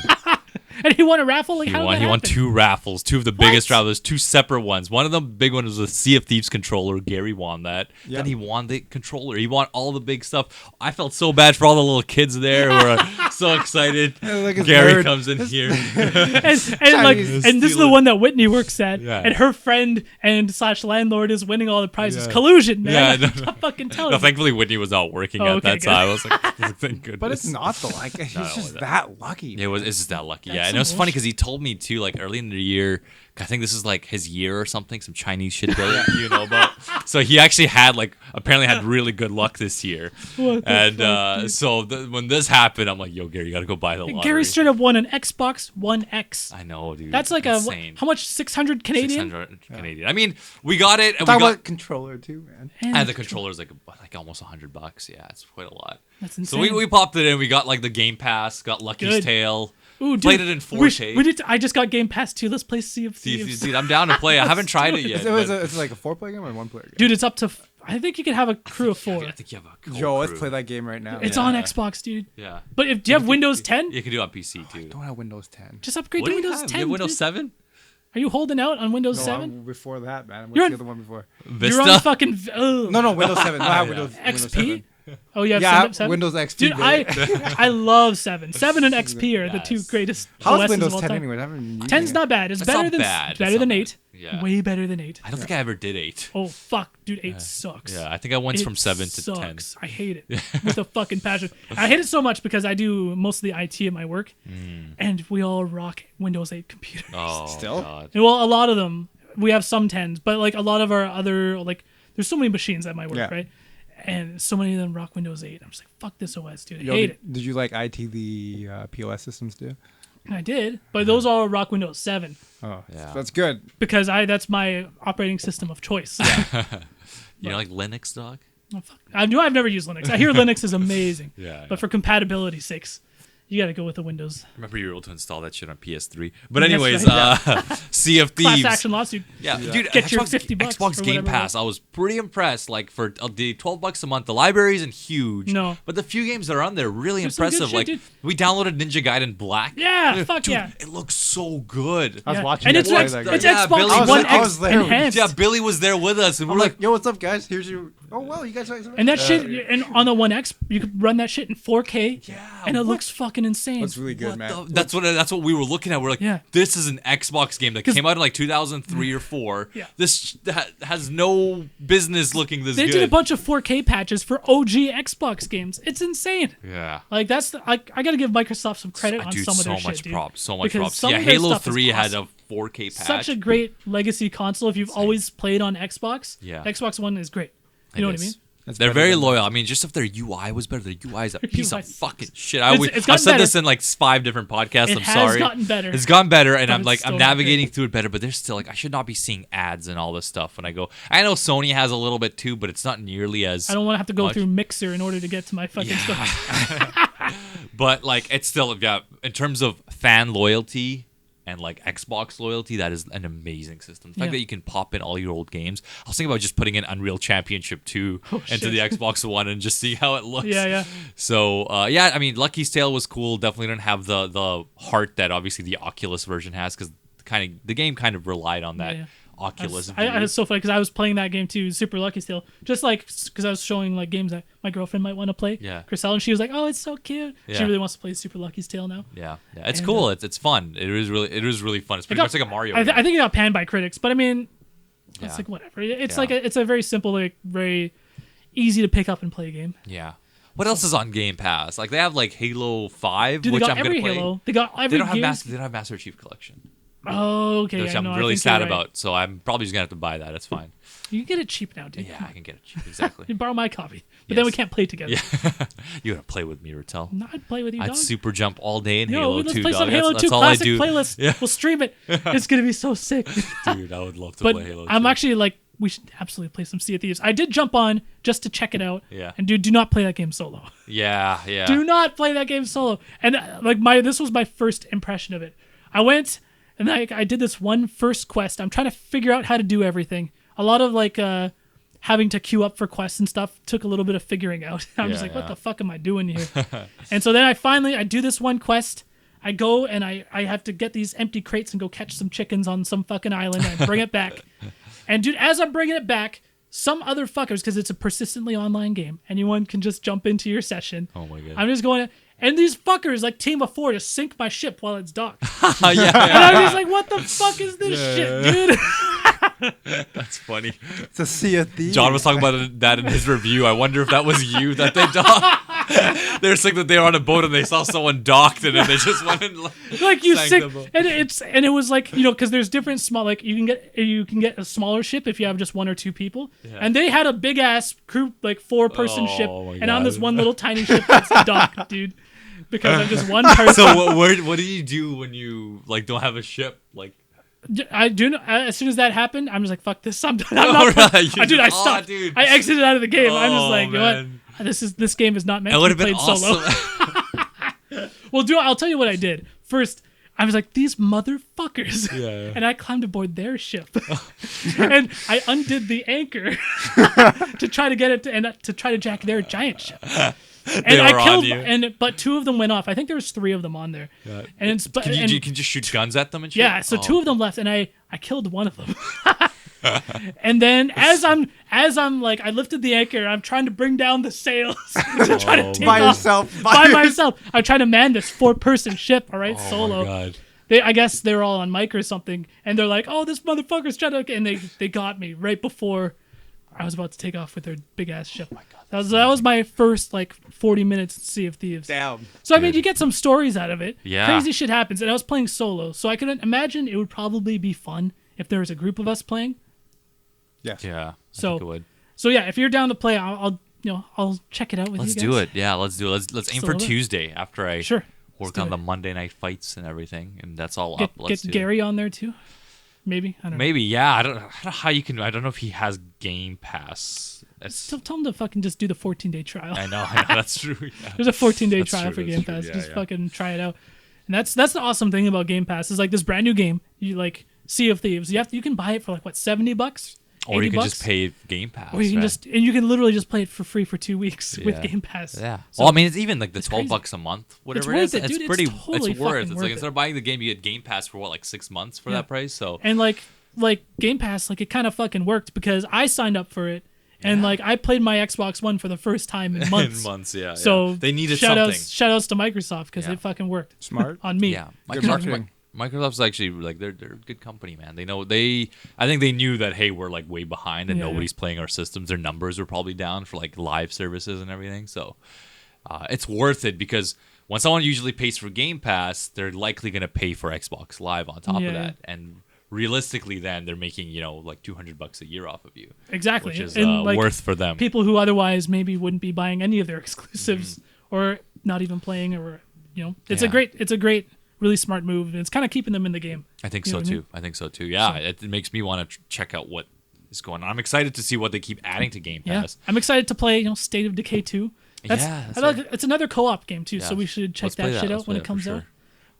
and he won a raffle. Like, He how did won. that He won happen? 2 raffles, 2 of the biggest What? raffles, 2 separate ones. One of them, big one, was a Sea of Thieves controller. Gary won that. Yeah. Then he won the controller. He won all the big stuff. I felt so bad for all the little kids there who were so excited. Yeah, like a Gary nerd. comes in here. And this is the one that Whitney works at, Yeah. and her friend and / landlord is winning all the prizes. Yeah. Collusion, man. Yeah, I'm no. not fucking telling No, you. thankfully Whitney was out working Oh, at okay, that good. time. I was like, thank goodness. But it's not though. Like he's No, just that- that lucky. It's just that lucky. That's Yeah, and some it was funny bullshit. because he told me too, like early in the year. I think this is like his year or something, some Chinese shit that you know about. So he actually had apparently had really good luck this year. What the And fuck, dude? so when this happened, I'm like, yo, Gary, you gotta go buy the lottery. Gary straight up won an Xbox One X. I know, dude. That's like insane. how much? 600 Canadian. 600 Canadian. I mean, we got it. And Talk we got, about controller too, man. and the controller's like almost $100. Yeah, it's quite a lot. That's So insane. we popped it in. We got like the Game Pass. Got Lucky's Good. Tale. Ooh, dude, played it in 4K. We did. I just got Game Pass too. Let's play Sea of Thieves. Dude, I'm down to play. I haven't tried it yet. It's like a 4-player game or a 1-player game. Dude, it's up to. I think you can have a crew of 4. I think you have a cool Joe, let's crew. play that game right now. It's Yeah. on Xbox, dude. Yeah. But if do you have Windows 10, You can do it on PC too. Don't have Windows 10. just upgrade What to do you Windows have? 10. You have Windows dude. 7? Are you holding out on Windows No, 7? I'm before that, man. You're What's the on- other one before? Vista? You're on fucking. No, Windows 7. No, I have Yeah. Windows XP. 7. Oh, you have Yeah, 7? Windows XP. Dude, I love 7. 7 and XP are the two Yes. greatest How's OSs Windows of all 10 time. anyway? I haven't been using 10's it. not bad. It's It's better not than bad. It's better not than bad. 8. Yeah. Way better than 8. I don't think I ever did 8. Oh fuck, dude, 8 sucks. Yeah, I think I went It from 7 to 10. sucks. I hate it with a fucking passion. I hate it so much because I do most of the IT at my work, and we all rock Windows 8 computers. Oh, Still? God. And, well, a lot of them. We have some 10s, but like a lot of our other there's so many machines at my work, Yeah. right? And so many of them rock Windows 8. I'm just like, fuck this OS, dude. I Yo, hate did, it. did you like IT the POS systems too? And I did, but those all rock Windows 7 Oh, Yeah. that's good. because that's my operating system of choice. You know, like Linux, dog? Oh, fuck. I've never used Linux. I hear Linux is amazing. Yeah, But for compatibility sakes, you got to go with the Windows. Remember you were able to install that shit on PS3. But That's anyways, right. Sea of Class Thieves. action lawsuit. Yeah, dude, Get your Xbox, $50 Xbox or Game whatever it Pass. I was pretty impressed. Like for the $12 a month, the library isn't huge. No. but the few games that are on there are really There's some good impressive. shit, Like dude. we downloaded Ninja Gaiden Black. Yeah, fuck Dude, yeah. it looks so good. I was Yeah. watching And you it's, play X- that it's game. Yeah, Xbox Billy was One there. I X was there. enhanced. Yeah, Billy was there with us, and I'm we're like, yo, what's up, guys? Here's your. Oh, well, you guys like And that shit, and on the One X, you could run that shit in 4K, Yeah, and it what? looks fucking insane. That's really good, What man. that's what we were looking at. We're like, Yeah. this is an Xbox game that 'Cause- came out in like 2003 or 4. Yeah. This has no business looking this They good. did a bunch of 4K patches for OG Xbox games. It's insane. Yeah. Like I got to give Microsoft some credit I on do some of so their much shit, dude. props. So much Because props. some Yeah, of their Halo stuff is 3 had awesome. a 4K patch. Such a great legacy console. If you've always played on Xbox, Yeah. Xbox One is great. You know what I mean? That's They're better very than- loyal. I mean, just if their UI was better, their UI is a piece UI of sucks. fucking shit. It's I've gotten said this better. in like 5 different podcasts. It I'm has sorry. gotten better. It's gotten better, and But I'm it's like still I'm not navigating great. through it better. But there's still like I should not be seeing ads and all this stuff when I go. I know Sony has a little bit too, but it's not nearly as. I don't want to have to go much. through Mixer in order to get to my fucking stuff. But like it's still, yeah, in terms of fan loyalty, and like Xbox loyalty, that is an amazing system. The fact Yeah. that you can pop in all your old games. I was thinking about just putting in Unreal Championship 2 into the Xbox One and just see how it looks. Yeah. So yeah, I mean, Lucky's Tale was cool. Definitely don't have the heart that obviously the Oculus version has, because the game kind of relied on that Yeah. Oculus. It's so funny because I was playing that game too, Super Lucky Still, just like because I was showing like games that my girlfriend might want to play. Yeah. Chriselle, and she was like, "Oh, it's so cute." She Yeah. really wants to play Super Lucky's Tale now. Yeah, it's And, cool. It's fun. It was really fun. It's pretty much like a Mario. I game. think it got panned by critics, but I mean, Yeah. it's like whatever. It's Yeah. like it's a very simple, like very easy to pick up and play game. Yeah. What else is on Game Pass? Like they have like Halo 5, Dude, they which got I'm every gonna play. Halo. They got every They don't have Gears. They don't have Master Chief Collection, Oh, okay. which I I'm know, I really think sad you're right. about. So I'm probably just gonna have to buy that. It's fine. You can get it cheap now, dude. Yeah, I can get it cheap. Exactly. You borrow my copy, but then we Yes. can't play together. Yeah, you gotta play with me, Retel. No, I'd play with you, I'd dog. super jump all day in Yo, Halo let's 2. play dog. some Halo that's 2 all classic I do. playlist. Yeah. We'll stream it. It's gonna be so sick. Dude, I would love to But play Halo 2. I'm actually like, we should absolutely play some Sea of Thieves. I did jump on just to check it out. Yeah. And dude, do not play that game solo. Yeah. Do not play that game solo. And this was my first impression of it. I went and I did this one first quest. I'm trying to figure out how to do everything. A lot of like having to queue up for quests and stuff took a little bit of figuring out. I'm just like, what the fuck am I doing here? And so then I do this one quest. I go and I have to get these empty crates and go catch some chickens on some fucking island and bring it back. And dude, as I'm bringing it back, some other fuckers, because it's a persistently online game, anyone can just jump into your session. Oh my god. I'm just going, and these fuckers like team of 4 to sink my ship while it's docked. yeah. And I'm just like, what the fuck is this shit, dude? That's funny. It's a Sea of Thieves. John was talking about that in his review. I wonder if that was you that they docked. They were saying that they were on a boat and they saw someone docked, and then they just went and Like you sank sink, the boat. and it was like, because there's different small, like you can get a smaller ship if you have just 1 or 2 people, and they had a big ass crew, like 4-person ship, Oh my and on this God. one little tiny ship that's docked, dude, because I'm just one person. So what do you do when you like don't have a ship? Like I do know, as soon as that happened, I'm just like, fuck this, I'm done. I'm Oh, not right. You dude, I just- stopped. dude. I exited out of the game. I'm just Oh, like, you know man. what? This game is not meant it to would be have been played solo. awesome. Well, dude, I'll tell you what I did. First, I was like, these motherfuckers. Yeah. And I climbed aboard their ship. And I undid the anchor to try to get it to try to jack their giant ship. And They I were on killed you. but 2 of them went off. I think there was 3 of them on there. Yeah. And it's but Can you, and, you can just shoot guns at them and shit? yeah, so Oh. 2 of them left, and I killed one of them. And then as I'm like, I lifted the anchor, I'm trying to bring down the sails to try to take by off yourself. by myself. I'm trying to man this 4-person ship, all right, Oh solo. my god. I guess they were all on mic or something, and they're like, "Oh, this motherfucker's trying to," and they got me right before I was about to take off with their big ass ship. Oh my god, that was my first like 40 minutes at Sea of Thieves. Damn. So I mean, you get some stories out of it. Yeah. Crazy shit happens, and I was playing solo, so I can imagine it would probably be fun if there was a group of us playing. Yes. Yeah. So- I think it would. So yeah, if you're down to play, I'll check it out with Let's you guys. do it. Yeah, let's do it. Let's aim for Solo. Tuesday after I Sure. work do on it. the Monday night fights and everything, and that's all Get up. Let's get do it. Gary on there too. Maybe I don't know. Maybe, yeah. I don't know how you can. I don't know if he has Game Pass. That's, Tell him to fucking just do the 14-day trial. I know. That's true. Yeah. There's a 14-day That's trial true, for that's Game true, Pass. yeah, Just yeah. fucking try it out. And that's the awesome thing about Game Pass is like this brand new game. You like Sea of Thieves. You can buy it for like what, $70? Or you can $80? just pay Game Pass. Or you can right? and you can literally just play it for free for 2 weeks with Yeah. Game Pass. Yeah. So well, I mean, it's even like the it's $12 crazy. a month, whatever worth it is. it, It's dude. It's pretty. totally It's worth. fucking It's worth like it. instead of buying the game, you get Game Pass for what, like 6 months for Yeah. that price. So And like Game Pass, like it kind of fucking worked because I signed up for it and like I played my Xbox One for the first time in months. in months, yeah. So yeah. They needed shout something. outs to Microsoft because Yeah. it fucking worked Smart. on me. Yeah, Good marketing. Microsoft's actually like they're a good company, man. They know I think they knew that hey, we're like way behind and Yeah. nobody's playing our systems. Their numbers were probably down for like live services and everything. So it's worth it because when someone usually pays for Game Pass, they're likely gonna pay for Xbox Live on top Yeah. of that. And realistically, then they're making like $200 a year off of you, Exactly. which is And, like, worth for them. people who otherwise maybe wouldn't be buying any of their exclusives Mm-hmm. or not even playing or it's Yeah. a great really smart move and it's kind of keeping them in the game. I think You so know what I mean? too. I think so too. Yeah, it makes me want to check out what is going on. I'm excited to see what they keep adding to Game Yeah, Pass. I'm excited to play State of Decay 2. That's I like, it's another co-op game too, so Yeah. we should check Let's play that shit Let's out when play it comes for out. sure.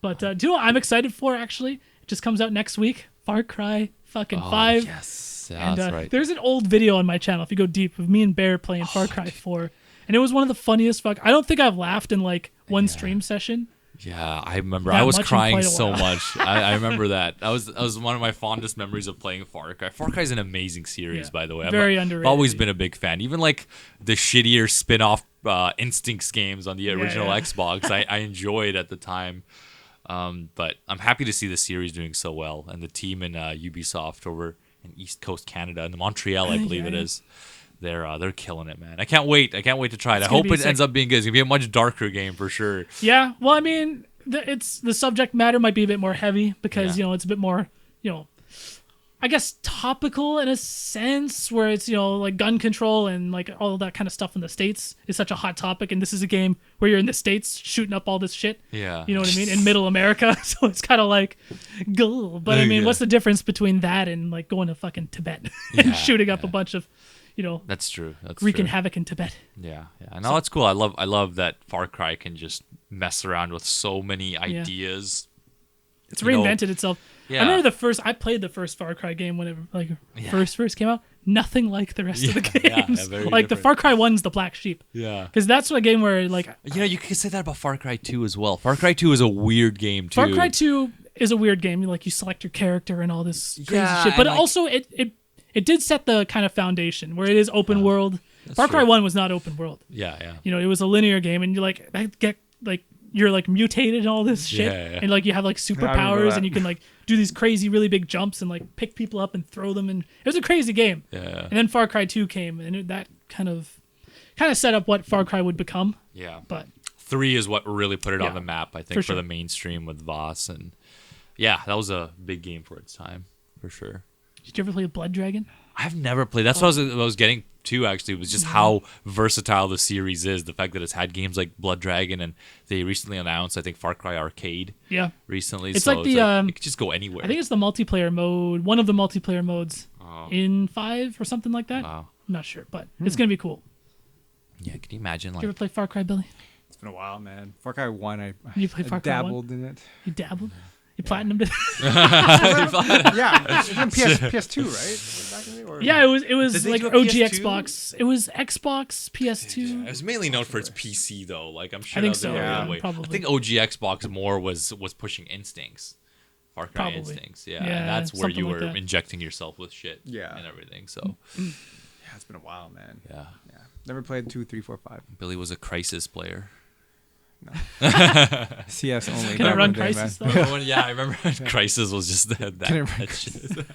But do you know what I'm excited for actually just comes out next week. Far Cry fucking 5. Yes, yeah, And that's right. there's an old video on my channel, if you go deep, of me and Behr playing Far Cry 4. And it was one of the funniest I don't think I've laughed in like one stream session. Yeah, I remember. That I was much in crying quite a so while. much. I remember that. That was one of my fondest memories of playing Far Cry. Far Cry is an amazing series, Yeah, by the way. very I've underrated. always been a big fan. Even like the shittier spin-off Instincts games on the original yeah. Xbox, I enjoyed at the time. But I'm happy to see the series doing so well, and the team in Ubisoft over in East Coast Canada, in Montreal, I believe it is. They're killing it, man. I can't wait. I can't wait to try it. I It's gonna hope be it ends sick. up being good. It's gonna be a much darker game for sure. Yeah, well, I mean, the subject matter might be a bit more heavy because Yeah. it's a bit more I guess topical in a sense, where it's like gun control and like all that kind of stuff in the States is such a hot topic, and this is a game where you're in the States shooting up all this shit. Yeah. You know what I mean? In middle America, so it's kind of like, gulh. But I mean, Yeah. what's the difference between that and like going to fucking Tibet Yeah, and shooting up a bunch of That's true. That's wreaking true. havoc in Tibet? Yeah, yeah. No, it's cool. I love that Far Cry can just mess around with so many ideas. It's You know, reinvented itself. yeah. I remember I played the first Far Cry game when it first came out. Nothing like the rest of the Yeah, yeah, games. very Like the different. Far Cry 1's the black sheep. Yeah. Because that's a game where like You could say that about Far Cry 2 as well. Far Cry 2 is a weird game too. Far Cry 2 is a weird game. Like you select your character and all this crazy Yeah, shit. But and, like- also it did set the kind of foundation where it is open world. Far Cry true. 1 was not open world. Yeah, yeah. It was a linear game, and you're like mutated and all this shit, Yeah, yeah. and like you have like remember superpowers, that. and you can like do these crazy, really big jumps and like pick people up and throw them. And it was a crazy game. Yeah. And then Far Cry 2 came, and that kind of set up what Far Cry would become. Yeah. But 3 is what really put it Yeah, on the map, I think, for for sure. the mainstream with Voss, and yeah, that was a big game for its time, for sure. did you ever play Blood Dragon? I've never played. That's what I was getting to, actually, was just how versatile the series is. The fact that it's had games like Blood Dragon, and they recently announced, I think, Far Cry Arcade Yeah, recently. It's so like the, it could just go anywhere. I think it's the multiplayer mode, one of the multiplayer modes Oh. in 5 or something like that. Wow. I'm not sure, but it's gonna be cool. Yeah, can you imagine? Did you Like, ever play Far Cry, Billy? It's been a while, man. Far Cry 1, I You played Far Cry 1? dabbled in it. You dabbled? You platinumed it? Yeah, it's been PS2, right? Back in the day, or- Yeah, it was Did they like do a OG PS2? Xbox. It was Xbox, PS2. it was mainly known for its PC, though. Like, I'm sure I think that was the so, early yeah, way. probably. I think OG Xbox more was pushing Instincts. Far Cry Probably. Instincts, yeah. Yeah, And that's where something you like were that. injecting yourself with shit Yeah. and everything. So, Yeah, it's been a while, man. yeah. Yeah. Never played 2, 3, 4, 5. Billy was a Crisis player. CS only. Can I back run in the day, Crisis man. though? Yeah, I remember Crisis was just that Can I run shit.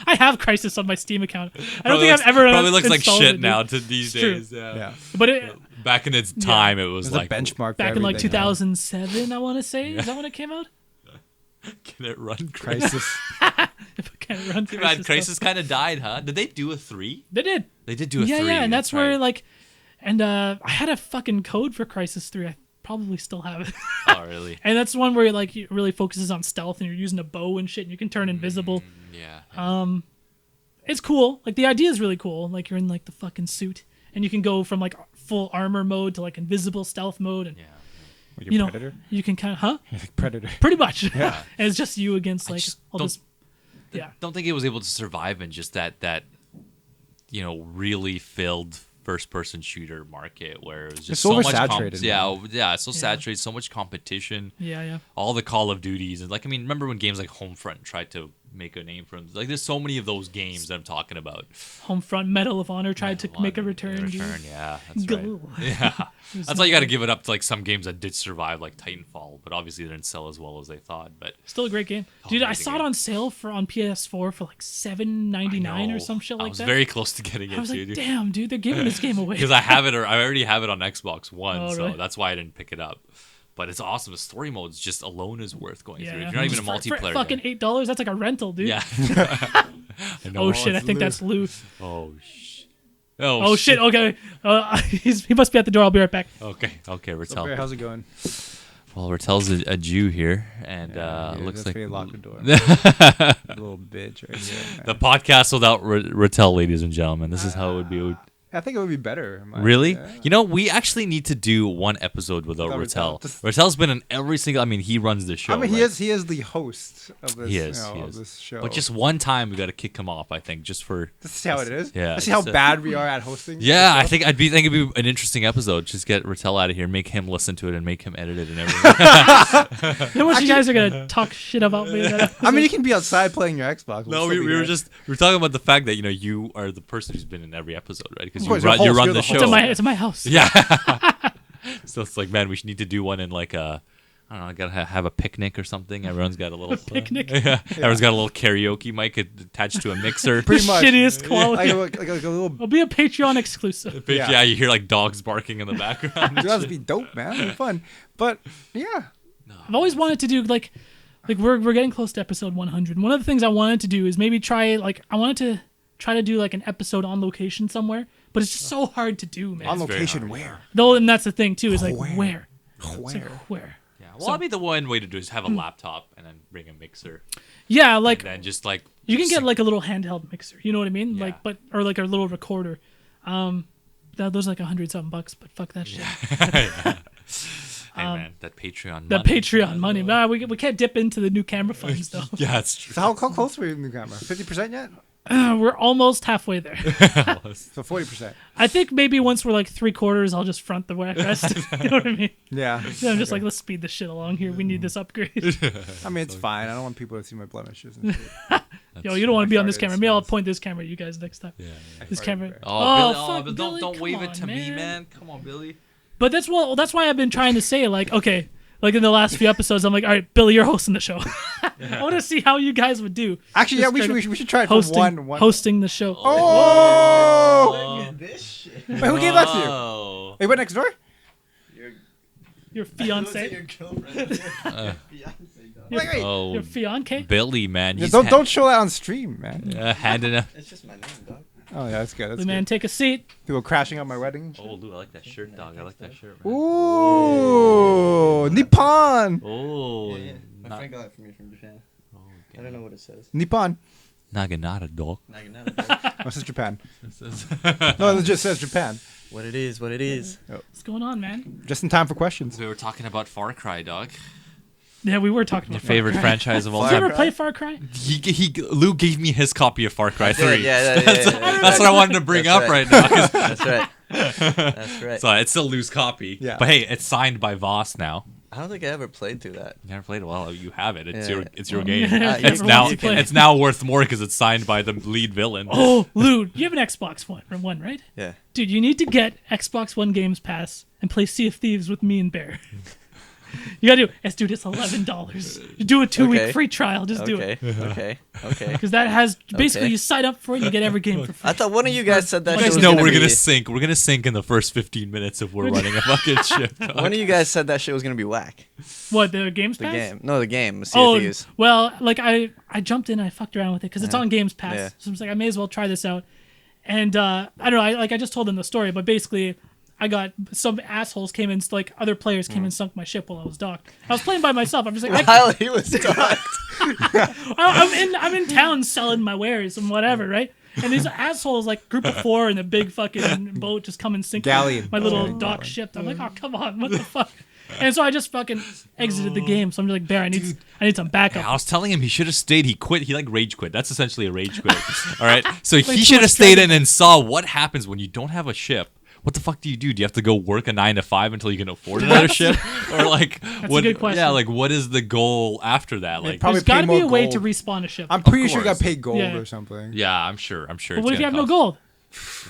I have Crisis on my Steam account. I don't Probably think looks- I've ever probably looks like installed shit it, dude. now to these It's true. days. Yeah. Yeah. But it, Back in its time, it was It was like a benchmark. for back in like everything, 2007, I want to say. Is that when it came out? Can it run man. Crisis? Crisis. If I can't run Too Crisis. bad though. Crisis kind of died, huh? Did they do a 3? They did. They did do a 3. Yeah, and that's where right. like, and I had a fucking code for Crisis 3. I probably still have it. Oh, really? And that's one where like it really focuses on stealth, and you're using a bow and shit, and you can turn invisible. Yeah. It's cool. Like the idea is really cool. Like you're in like the fucking suit, and you can go from like full armor mode to like invisible stealth mode, and Yeah. Like you a know Predator? you can kind of You're like Predator. pretty much. Yeah. And it's just you against like just all don't- this. Yeah. Don't think it was able to survive in just that really filled first-person shooter market where it was just It's so much oversaturated, it's so saturated, so much competition. Yeah, yeah. All the Call of Duties, and like, I mean, remember when games like Homefront tried to make a name for them? Like, there's so many of those games that I'm talking about. Homefront, Medal of Honor tried to make a return. dude. Yeah, that's right. Go. Yeah, was that's why you got to give it up to like some games that did survive, like Titanfall, but obviously they didn't sell as well as they thought. But Still a great game, dude. I amazing saw it game. on sale on PS4 for like $7.99 I or know, some shit I like was that. very close to getting I it was too, like, damn, dude, they're giving this game away. because I have it, or I already have it on Xbox One, Oh, so really? that's why I didn't pick it up. But it's awesome. The story modes just alone is worth going through. Yeah, If you're not even a For multiplayer fucking guy. $8, that's like a rental, dude. Yeah. I know. Oh shit, I it's think loot. that's loot. Oh shit. Oh shit. Okay. He must be at the door. I'll be right back. Okay. So, Bear, Retel. how's it going? Well, Retel's a Jew here, and Yeah, looks that's like why you lock the door. Little bitch right here, the man. podcast without Retel, ladies and gentlemen. This is how it would be. Yeah, I think it would be better. Really? Yeah. You know, we actually need to do one episode without Without Retel. Retel. Just- Retel's been in every single. I mean, he runs the show. I mean, right? he is the host of this. He is. Of this show. But just one time, we got to kick him off. I think just for. to see how it is. Yeah, To see how just, bad we are at hosting. Yeah, the I show. think it'd be an interesting episode. Just get Retel out of here, make him listen to it, and make him edit it and everything. You know what you guys are gonna talk shit about me? I mean, you can be outside playing your Xbox. No, we were talking about the fact that you are the person who's been in every episode, right? Because Of you course, run, you're you the run host, the you're show. the It's in my house. Yeah. So it's like, man, we should need to do one in like a. I don't know. Gotta have a picnic or something. Everyone's got a little picnic? Yeah. Everyone's got a little karaoke mic attached to a mixer. Pretty much. Shittiest quality. like a little. It'll be a Patreon exclusive. Yeah. Yeah. You hear like dogs barking in the background. Dude, that'd be dope, man. It'd be fun. But yeah, I've always wanted to do like we're getting close to episode 100. One of the things I wanted to do is maybe try to do like an episode on location somewhere, but it's just so hard to do, man. on very location hard, where? Though, and that's the thing too, is like Where? where? It's like, where? Yeah. Well, I mean, the one way to do is have a laptop and then bring a mixer, Yeah, like and then just like you can get like a little handheld mixer. You know what I mean? Yeah. Like, or like a little recorder. Those are like $100-something, but fuck that shit. Hey man, that Patreon. The money. Patreon money. Nah, we can't dip into the new camera funds though. Yeah, that's true. So how close were you in the camera? 50% yet? We're almost halfway there. So 40%. I think maybe once we're like 3/4, I'll just front the rest. You know what I mean? Yeah. Yeah, I'm just like, let's speed this shit along here. We need this upgrade. I mean, it's fine. I don't want people to see my blemishes. And shit. Yo, you don't want to be on this farted, camera. Maybe I'll smells. point this camera at you guys next time. Yeah. This farted camera. very- Oh, fuck, Billy, Billy, don't come wave it on, to me, man. Come on, Billy. But that's why I've been trying to say, like, okay, like in the last few episodes, I'm like, all right, Billy, you're hosting the show. I want to see how you guys would do. Actually, yeah, Just we should try it hosting, for one. hosting the show. Oh! This shit. Wait, who gave that to you? Oh. Hey, what next door? Your Your fiance, girlfriend. Fiance, dog. Wait. Oh, your fiance. Billy, man. He's Don't show that on stream, man. handing a. It's just my name, dog. Oh yeah, that's good. That's The man, good. take a seat. People crashing at my wedding. Oh, dude, I like that shirt, dog. I like that shirt, man. Ooh, Nippon. Oh, Yeah, yeah. My na- friend got it for me from Japan. I don't know what it says. Nippon. Naginata, dog. Oh, it says Japan. No, it just says Japan. What it is, what it is. What's going on, man? Just in time for questions. We were talking about Far Cry, dog. Yeah, we were talking Your about favorite Far Cry. franchise of all Did you time. ever play Far Cry? Lou gave me his copy of Far Cry 3. Yeah, That's what I wanted to bring That's up right. right now. 'cause- That's right. That's right. So it's still Lou's copy. Yeah. But hey, it's signed by Voss now. I don't think I ever played through that. You never played it. Well, you have it. It's Yeah. your game. Yeah, It's everyone now wants to play. it's now worth more because it's signed by the lead villain. Oh, Lou, you have an Xbox One, right? Yeah. Dude, you need to get Xbox One Games Pass and play Sea of Thieves with me and Bear. You gotta do it. Dude, it's $11. You do a 2-week Okay. free trial. Just do it. Okay. Okay. Because that has basically Okay. you sign up for it, you get every game for free. I thought one of you guys said that. You shit guys was know gonna we're be- gonna sync. We're gonna sync in the first 15 minutes if we're running a fucking ship. dog. One of you guys said that shit was gonna be whack. What, the Games The Pass? game. No, the game. Sea Oh, of Thieves. well, like I jumped in, I fucked around with it because it's on Games Pass. Yeah. So I was like, I may as well try this out. And I don't know, I just told them the story, but basically, I got some assholes came in, like other players came and sunk my ship while I was docked. I was playing by myself. I'm just like, While he was docked. I'm in town selling my wares and whatever, right? And these assholes, like group of 4 in a big fucking boat, just come and sink Galleon. my little Oh, dock ship. I'm like, oh come on, what the fuck? And so I just fucking exited the game. So I'm just like, Bear, I need some backup. I was telling him he should have stayed. He quit. He like rage quit. That's essentially a rage quit. All right. So Like he too should much have stayed Dragon in and saw what happens when you don't have a ship. What the fuck do you do? Do you have to go work a 9 to 5 until you can afford another ship, or like what? a good question. Yeah, like what is the goal after that? Like, probably There's got to pay be a more way gold. to respawn a ship. I'm pretty sure you course. got paid gold Yeah. or something. yeah, I'm sure. but It's what if you have gonna no gold? cost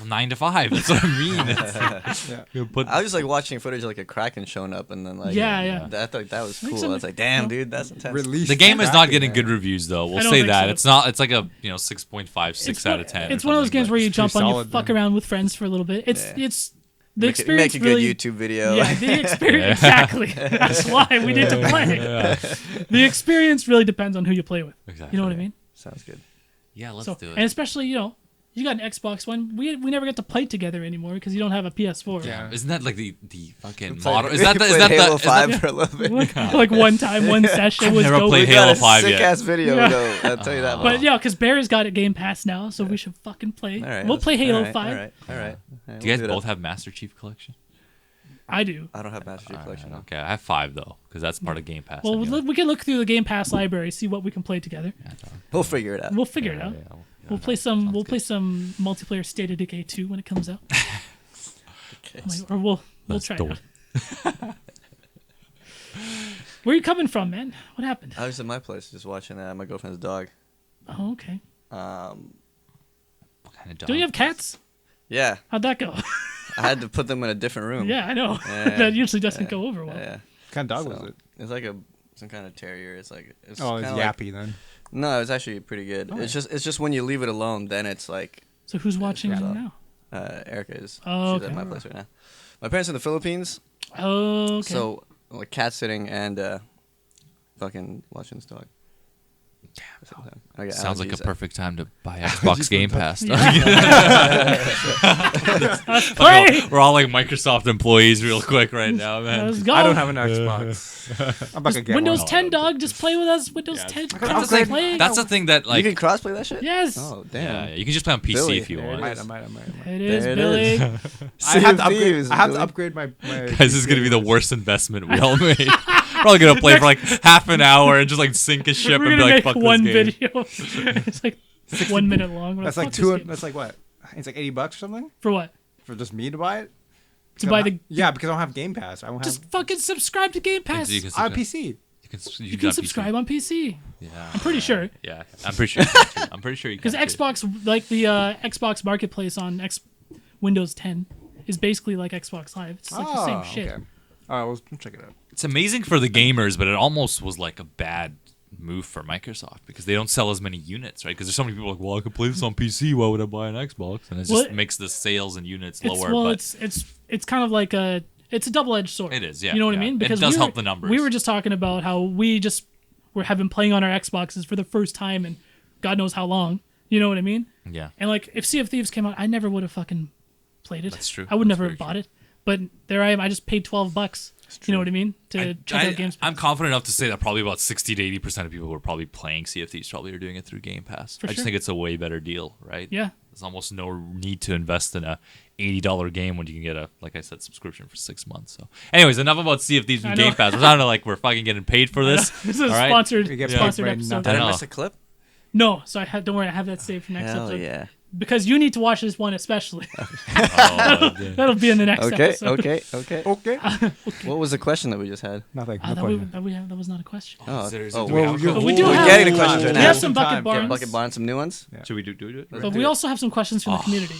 9 to 5. That's what I mean. It's- Yeah. you put- I was just like watching footage of like a kraken showing up, and then like Yeah. I thought that was think cool. some- I was like, damn, dude, that's intense. Release the game is not Kraken, getting man. good reviews though. We'll I don't say think that so. it's not. It's like a 6.5, 6 It's out one- of 10. It's or one of those something, games but- where you jump on, you solid, fuck man. around with friends for a little bit. It's Yeah. the Make experience a good really. YouTube video. Yeah, the experience exactly. That's why we need to play. The experience really depends on who you play with. Exactly. You know what I mean? Sounds good. Yeah, let's So, do and it. especially you You got an Xbox One. We never get to play together anymore because you don't have a PS4. Yeah. Isn't that like the fucking Played- model? Is that played the Halo is that 5 for a little bit. Like one time, one session was never go. played We Halo got a 5 sick yet. ass video Yeah. though. I'll tell you that. But yeah, because Bear's got a Game Pass now, so we should fucking play. All right, We'll let's- play Halo all right, 5. All right. Do you guys both have Master Chief Collection? I do. I don't have Master Chief Collection. No. Okay, I have 5 though, because that's part of Game Pass. Well, anyway. we can look through the Game Pass library, see what we can play together. We'll figure it out. We'll figure it out. Yeah, We'll play some. We'll play some multiplayer State of Decay 2 when it comes out. Okay. Or we'll Let's try do it out. Where are you coming from, man? What happened? I was at my place just watching my girlfriend's dog. Oh, okay. What kind of dog? Don't you have cats? Yeah, How'd that go? I had to put them in a different room. Yeah, I know. Yeah. That usually doesn't go over well. Yeah. What kind of dog So, was it? It's like some kind of terrier. It's like it's Oh, it's kinda like- yappy then. No, it's actually pretty good. Oh. It's just when you leave it alone, then it's like So who's watching Yeah. them now? Erica is. Oh, She's okay. at my place right now. My parents are in the Philippines, Oh, okay. so like cat sitting and fucking watching this dog. I got Sounds like a allergies. perfect time to buy Xbox Game Pass. Play! We're all like Microsoft employees real quick right now, man. Let's go. I don't have an Xbox. I'm about to get Windows one. 10, dog. Just play with us. Windows 10. gotta Just upgrade- play. That's the thing that like you can crossplay that shit. Yes. Oh yeah, damn. you can just play on PC Billy, if you there I want. might. I might. It is, There it Billy. is. I have to upgrade. Thieves, I have to Billy. upgrade my. Guys, this is gonna be the worst investment we all made. Probably gonna play for like half an hour and just like sink a ship We're and be gonna like, make fuck one this game. video. It's like 1 minute long. We're That's like, like fuck this game. That's like what? It's like $80 or something For what? for just me to buy it. To buy the. Yeah, because I don't have Game Pass. I don't have. Just fucking subscribe to Game Pass. You can, I have PC. You can subscribe on PC. Yeah, I'm pretty sure. yeah, I'm pretty sure. You can too. I'm pretty sure you can. Because too. Xbox, like the Xbox Marketplace on Windows 10, is basically like Xbox Live. It's like the same shit. Okay. All right, we'll check it out. It's amazing for the gamers, but it almost was like a bad move for Microsoft because they don't sell as many units, right? Because there's so many people like, well, I could play this on PC. Why would I buy an Xbox? And it Well, just makes the sales and units It's lower. well, but it's kind of like it's a double-edged sword. It is, yeah, You know what I yeah. mean? It Because does we help were- the numbers. We were just talking about how we just have been playing on our Xboxes for the first time in God knows how long. You know what I mean? yeah, And like, if Sea of Thieves came out, I never would have fucking played it. That's true. I would That's never very have bought true. it. But there I am. I just paid $12. You know what I mean? To check out games. I'm confident enough to say that probably about 60 to 80% of people who are probably playing Sea of Thieves probably are doing it through Game Pass. For I just sure. think it's a way better deal, right? Yeah. There's almost no need to invest in a $80 game when you can get a, like I said, subscription for 6 months. So, anyways, enough about Sea of Thieves I and know. Game Pass. We're not like we're fucking getting paid for this. This is all a right? sponsored, We get sponsored paid for episode. nothing. Did I know. miss a clip? No, so don't worry. I have that saved for next Hell episode. yeah. Because you need to watch this one especially. Oh, yeah. That'll be in the next Okay. episode. Okay. Okay. What was the question that we just had? Nothing. Ah, No that, question. that was not a question. Oh, Do oh, we Well, have a you're- But we do We're have, getting the questions right we now. have some bucket Time. barns. Bucket barn, some new ones. Should we do it? But we also have some questions from the community.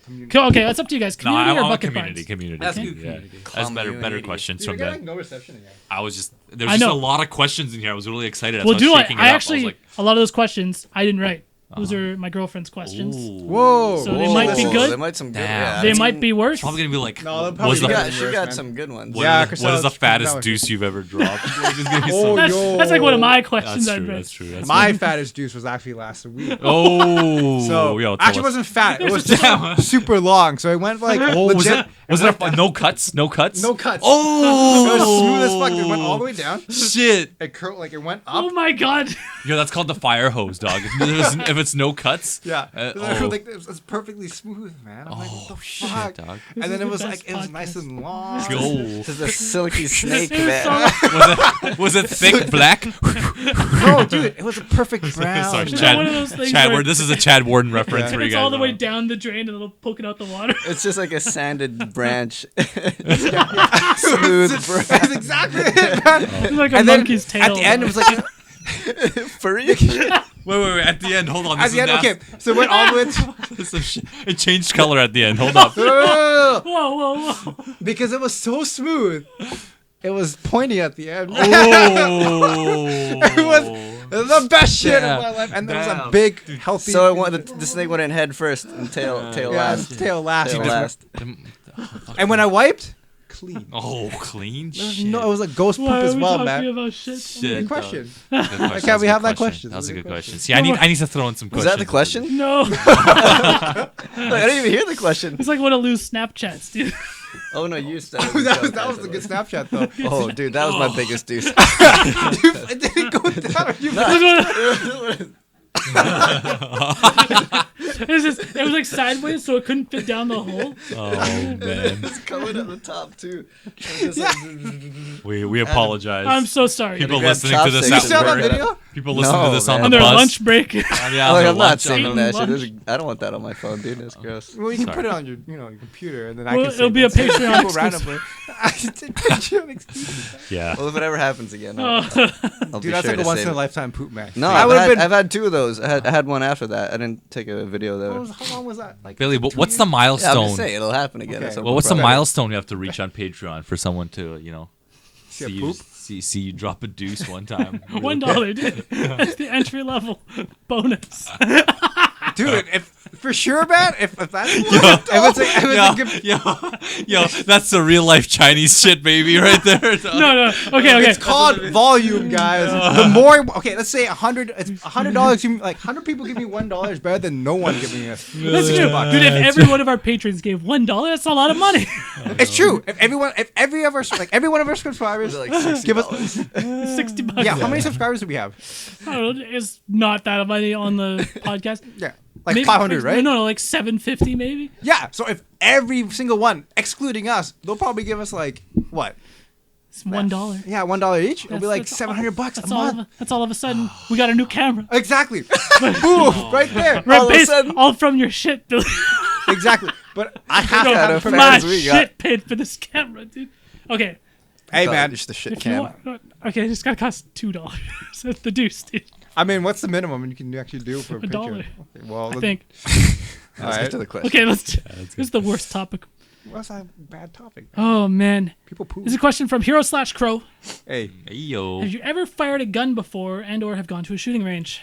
Community. Okay, it's up to you guys. No, Community I'm or on bucket community. barns? Community. That's Yeah. good community. That's better Community. questions You're from getting them. no reception again. I was just there's I just know. a lot of questions in here. I was really excited. That's Well, why do I was I? shaking it I up. actually was a lot of those questions I didn't write. Those are my girlfriend's questions. like, ooh. Whoa. So they might be good. They might some good. Damn. Yeah, They I might mean, be worse. Probably gonna be like, No, they'll what probably is She be the, better. got, she Worse, got man. some good ones. what Yeah, is the, what is the Chriselle, fattest no. deuce you've ever dropped? It's gonna be Oh, some- yo. That's like one of my That's questions I'd true. read. That's true. That's My fattest juice was actually last week. Oh, So yo, tell actually, it us. wasn't fat. It was just super long. So it went like Oh, was legit. it? Was it no cuts? No cuts? No cuts. Oh, It was smooth as fuck. It went all the way down. Shit. It curled like it went up. Oh my god. Yo, that's called the fire hose, dog. If it's no cuts. Yeah, oh. like, it was perfectly smooth, man. I'm like, what the shit, fuck? dog. And then is it the was best like it was nice and long. Yo. This is a silky snake, It was man. so- Was it thick black? No, dude, it was a perfect brown. Sorry, Is that Chad. one of those things Chad, where- this is a Chad Warden reference for you It's guys. all the way down the drain and it'll poking out the water. It's just like a sanded branch. Smooth branch. That's exactly it, man. It's like a And then monkey's tail. at the end, it was like Furry. Wait. At the end, hold on. at the end. Okay, so it went all the way. It changed color at the end. Hold up. Whoa, whoa, whoa. Because it was so smooth. It was pointy at the end. Oh. It was the best shit Damn. of my life, and there was a Damn. big, healthy. So it went, the snake went in head first and tail yeah, last. tail last. Tail last. And when I wiped, clean. Oh, clean shit. No, it was like ghost poop Why are as we well, talking man. about shit? Shit. Good question. Good question. Can't That's we a have good that question? That was a That's a good good question. See, I need to throw in some Was questions. that the question? No. I didn't even hear the question. It's like one of Lou's Snapchats, dude. Oh no, you said that was a good Snapchat though. Oh, dude, that was my biggest deuce. It didn't go down. It was like sideways, so it couldn't fit down the hole. Oh man, It's coming at the top too. we apologize. I'm so sorry. People grab listening to this You chopsticks at saw that work. video? People listening No, to this on man. the On their bus. lunch break. Yeah, I'm on like, their I'm not lunch saving hour. that Lunch. shit. I don't want that on my phone, dude. That's gross. Well, you can Sorry. put it on your computer, and then I Well, can. it'll save be a it. Save Patreon people exclusive. randomly. I said Patreon exclusive. Yeah. Well, if it ever happens again, Oh. I'll Dude, be that's sure like a to once save in a it. lifetime poop match. No, I would have been. I've had two of those. I had one after that. I didn't take a video though. How long was that? Like Billy, 2 what's the years? Yeah, I'm milestone? just saying it'll happen again. Okay. at some Well, what's the point. milestone you have to reach on Patreon for someone to, See a see you, poop? see you drop a deuce one time? $1, dude. That's the entry level bonus. Dude, if for sure, man. If that's if it's a good, Yo, that's the real life Chinese shit, baby, right there. No. Okay. it's called volume, guys. The more, okay, let's say $100. Like 100 people give me $1 is better than no one giving us. That's true. Dude, if every one of our patrons gave $1, that's a lot of money. It's true. If every one of our subscribers Was it like give us, $60. yeah. How many subscribers do we have? I don't know. It's not that money on the podcast. Yeah, like Maybe- 500, right? No, like 750 maybe. Yeah. So if every single one, excluding us, they'll probably give us like what? It's $1. Yeah, $1 each. It'll be like That's $700 That's a all. month. That's all of a sudden we got a new camera. Exactly. Boom! Right there. Right, of a based sudden- all from your shit, Billy. Exactly. But I have to Kind have of permission. My fans we got. shit paid for this camera, dude. Okay. Hey man, just the shit If you cam. want, okay, it's gotta cost $2. That's the deuce, dude. I mean, what's the minimum you can actually do for a $1. Patreon? Okay, well, I think. All Let's right. get to the question. Okay, this is the worst topic. What's a bad topic? Oh man, People poop. this is a question from Hero/Crow. Hey, Hey, yo. Have you ever fired a gun before and/or have gone to a shooting range?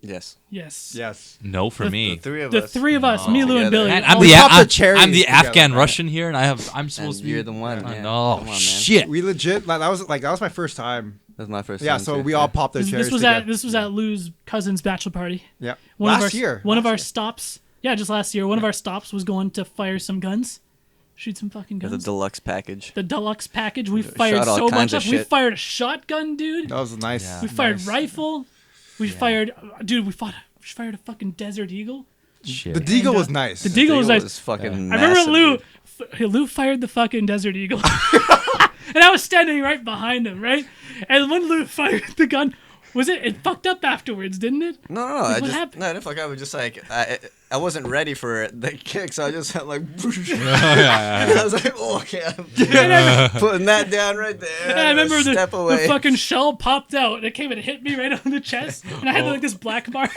Yes. Yes. yes. No for The- me. The three of The us. three of us, me, Lou, and Together. Billy. Man, all- We popped the cherries I'm the together, Afghan man. Russian here, and I'm supposed And to be. you're the one. I Yeah. know. Come on, man. Shit. We legit that was my first time. That's my first Yeah, time. so too. we all popped their cherries This was together. at Lou's cousin's bachelor party. Yeah, One last of our, year. One of Last our year. stops. Yeah, just last year. One of our stops was going to fire some guns, shoot some fucking The guns. deluxe package. The deluxe package. We Shot fired all so kinds much. of We shit. fired a shotgun, dude. That was nice. Yeah. We fired nice. rifle. We fired, dude. We fired a fucking Desert Eagle. Shit. The Deagle And, was nice. The Deagle was nice. was fucking I remember massive, Lou. dude. Lou fired the fucking Desert Eagle, and I was standing right behind him, right. And when Lou fired the gun, it fucked up afterwards, didn't it? No. What happened? No, I didn't fuck. I was just like I wasn't ready for the kick, so I just had like. I was like, oh, okay, I'm putting that down right there. And I remember step the away. fucking shell popped out, and it came and hit me right on the chest, and I had like this black mark.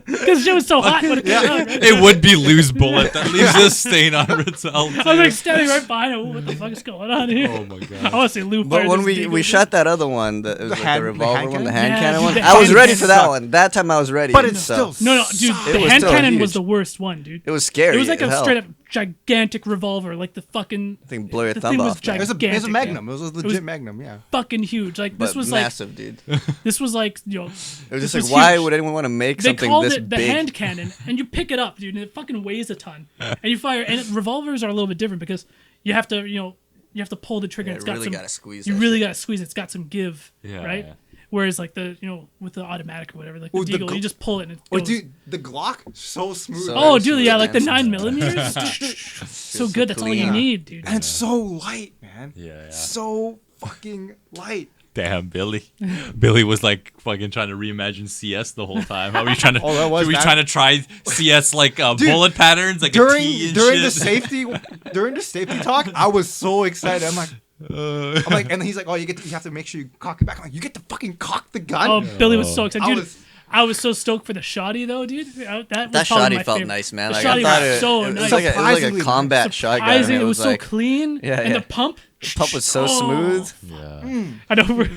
Because it was so hot when it came out. Right? It would be Lou's bullet that leaves a stain on Retel. I was like standing right behind him. What the fuck is going on here? Oh my I god. want to say Lou But fired when this we Deagle. shot that other one, it was like hand- the the revolver hand one, the cannon? hand Yeah, cannon dude, one. the I was hand ready cannon for that sucked. one. That time I was ready. But it's so still No, dude, sucked. the It was hand still cannon was huge. the worst one, dude. it was scary. It was like as a hell. straight up gigantic revolver, like the fucking I think blow your the thumb thing was off. man. It was a gigantic, Magnum. It was a legit was- Magnum. Yeah. fucking huge. Like But this was massive, dude. It like this was like was this just was like, why huge. would anyone want to make They something called this it the big? hand cannon, and you pick it up, dude, and it fucking weighs a ton. And you fire, and revolvers are a little bit different because you have to, you have to pull the trigger. Yeah, and it's got really some. gotta squeeze You that really shit. gotta squeeze it. It's got some give, Yeah, right? yeah. Whereas like the with the automatic or whatever, like the Ooh, the Deagle, gl- you just pull it and it Oh, goes. dude, the Glock so smooth. So- Oh, Very dude, yeah, like the smooth, 9mm. So good. That's all you clean. need, dude. and it's so light, man. Yeah. So fucking light. Damn, Billy. Billy was like fucking trying to reimagine CS the whole time. How were you trying to? Oh, that was were you that? tring to try CS like bullet patterns, like a During T and during shit? the safety talk, I was so excited. I'm like, and he's like, oh, you have to make sure you cock it back. I'm like, you get to fucking cock the gun. Oh, Billy was so excited, I dude. was- I was so stoked for the shoddy though, dude. That was That probably shoddy my felt favorite. nice, man. The Like, shoddy I thought was so it nice. was like a Surprisingly combat shotgun. Surprising, and it was so like, clean, Yeah, and yeah. the pump. The pump was so Oh. smooth. Yeah. I know we're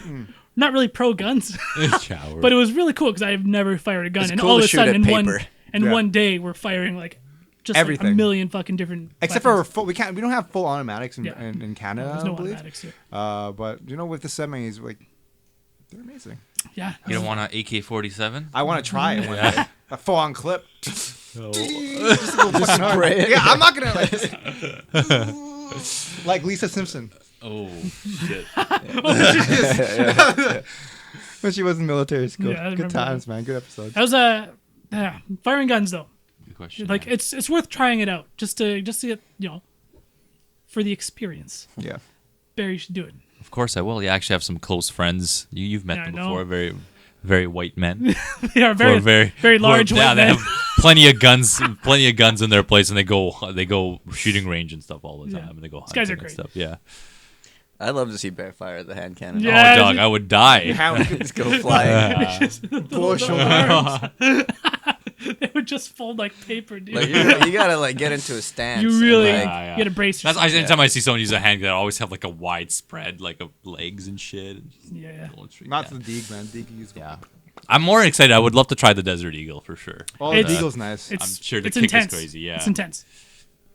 not really pro guns, Coward. but it was really cool because I've never fired a gun, It's and cool all to of a shoot sudden at in paper. one Yeah. one day we're firing like just like a Everything. million fucking different. Except weapons. for we don't have full automatics in, Yeah. in Canada. There's I no believe. automatics here. But with the semis, like they're amazing. Yeah. You don't want an AK-47? I want to try it one day. A full on clip. Just spray it. Yeah, I'm not gonna like Lisa Simpson Oh, shit. when she was in military school. Yeah, I Good remember times, man. Good episode. That was firing guns though. Good question. Like man. it's worth trying it out just to get for the experience. Yeah. Barry, you should do it. Of course I will. You actually have some close friends. You've met Yeah, them I know. before. Very, very white men. They are very very large. Yeah, white they men. have plenty of guns in their place, and they go shooting range and stuff all the time, Yeah. and they go These guys hunting are and great. stuff. Yeah. I'd love to see Bear fire the hand cannon. Yeah. Oh, dog, I would die. Just go flying. They would just fold like paper, dude. Like you gotta like get into a stance. You and, really like, Yeah. you gotta brace That's yourself. anytime I see someone use a hand gun, I always have like a wide spread, like of legs and shit. And just Yeah. going straight Not down. the Deeg, man. Deeg use. Yeah. I'm more excited. I would love to try the Desert Eagle for sure. Oh, It's- the Deagle's nice. I'm sure the it's kick intense. is crazy. Yeah. It's intense.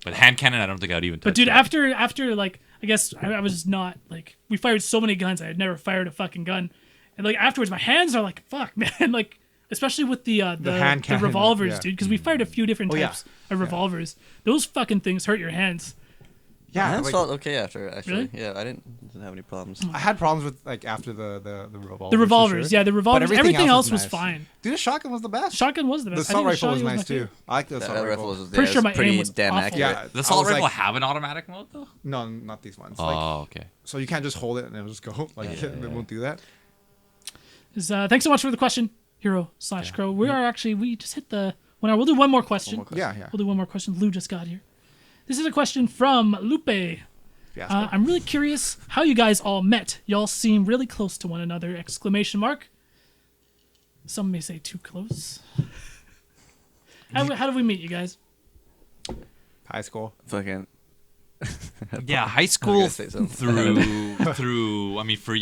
But hand cannon, I don't think I'd even touch. But dude, that. after like I guess I was not like we fired so many guns. I had never fired a fucking gun, and like afterwards my hands are like fuck man, like especially with the hand cannon, revolvers, yeah. dude, because we fired a few different Oh, yeah. types of revolvers. Those fucking things hurt your hands. Yeah, my hands like, felt okay after actually. Really? Yeah, I didn't have any problems. I had problems with like after the revolvers. The revolvers, for sure. yeah, the But revolvers. Everything else was nice. fine. Dude, the shotgun was the best. Shotgun was the The best. I assault think rifle was shotgun nice my too. favorite. I like the That assault rifle rifle. was Pretty sure my pretty aim was damn awful. accurate. Yeah, the I assault was rifle like- have an automatic mode though. No, not these ones. Oh, Like, okay. so you can't just hold it and it'll just go. Like it won't do that. Thanks so much for the question, Hero/Crow. We just hit the 1 hour. We'll do one more question. Yeah, yeah. We'll do one more question. Lou just got here. This is a question from Lupe. Yeah. I'm really curious how you guys all met. Y'all seem really close to one another! Exclamation mark. Some may say too close. How did we meet, you guys? High school. Fucking Yeah, high I school was gonna say something. through. I mean, for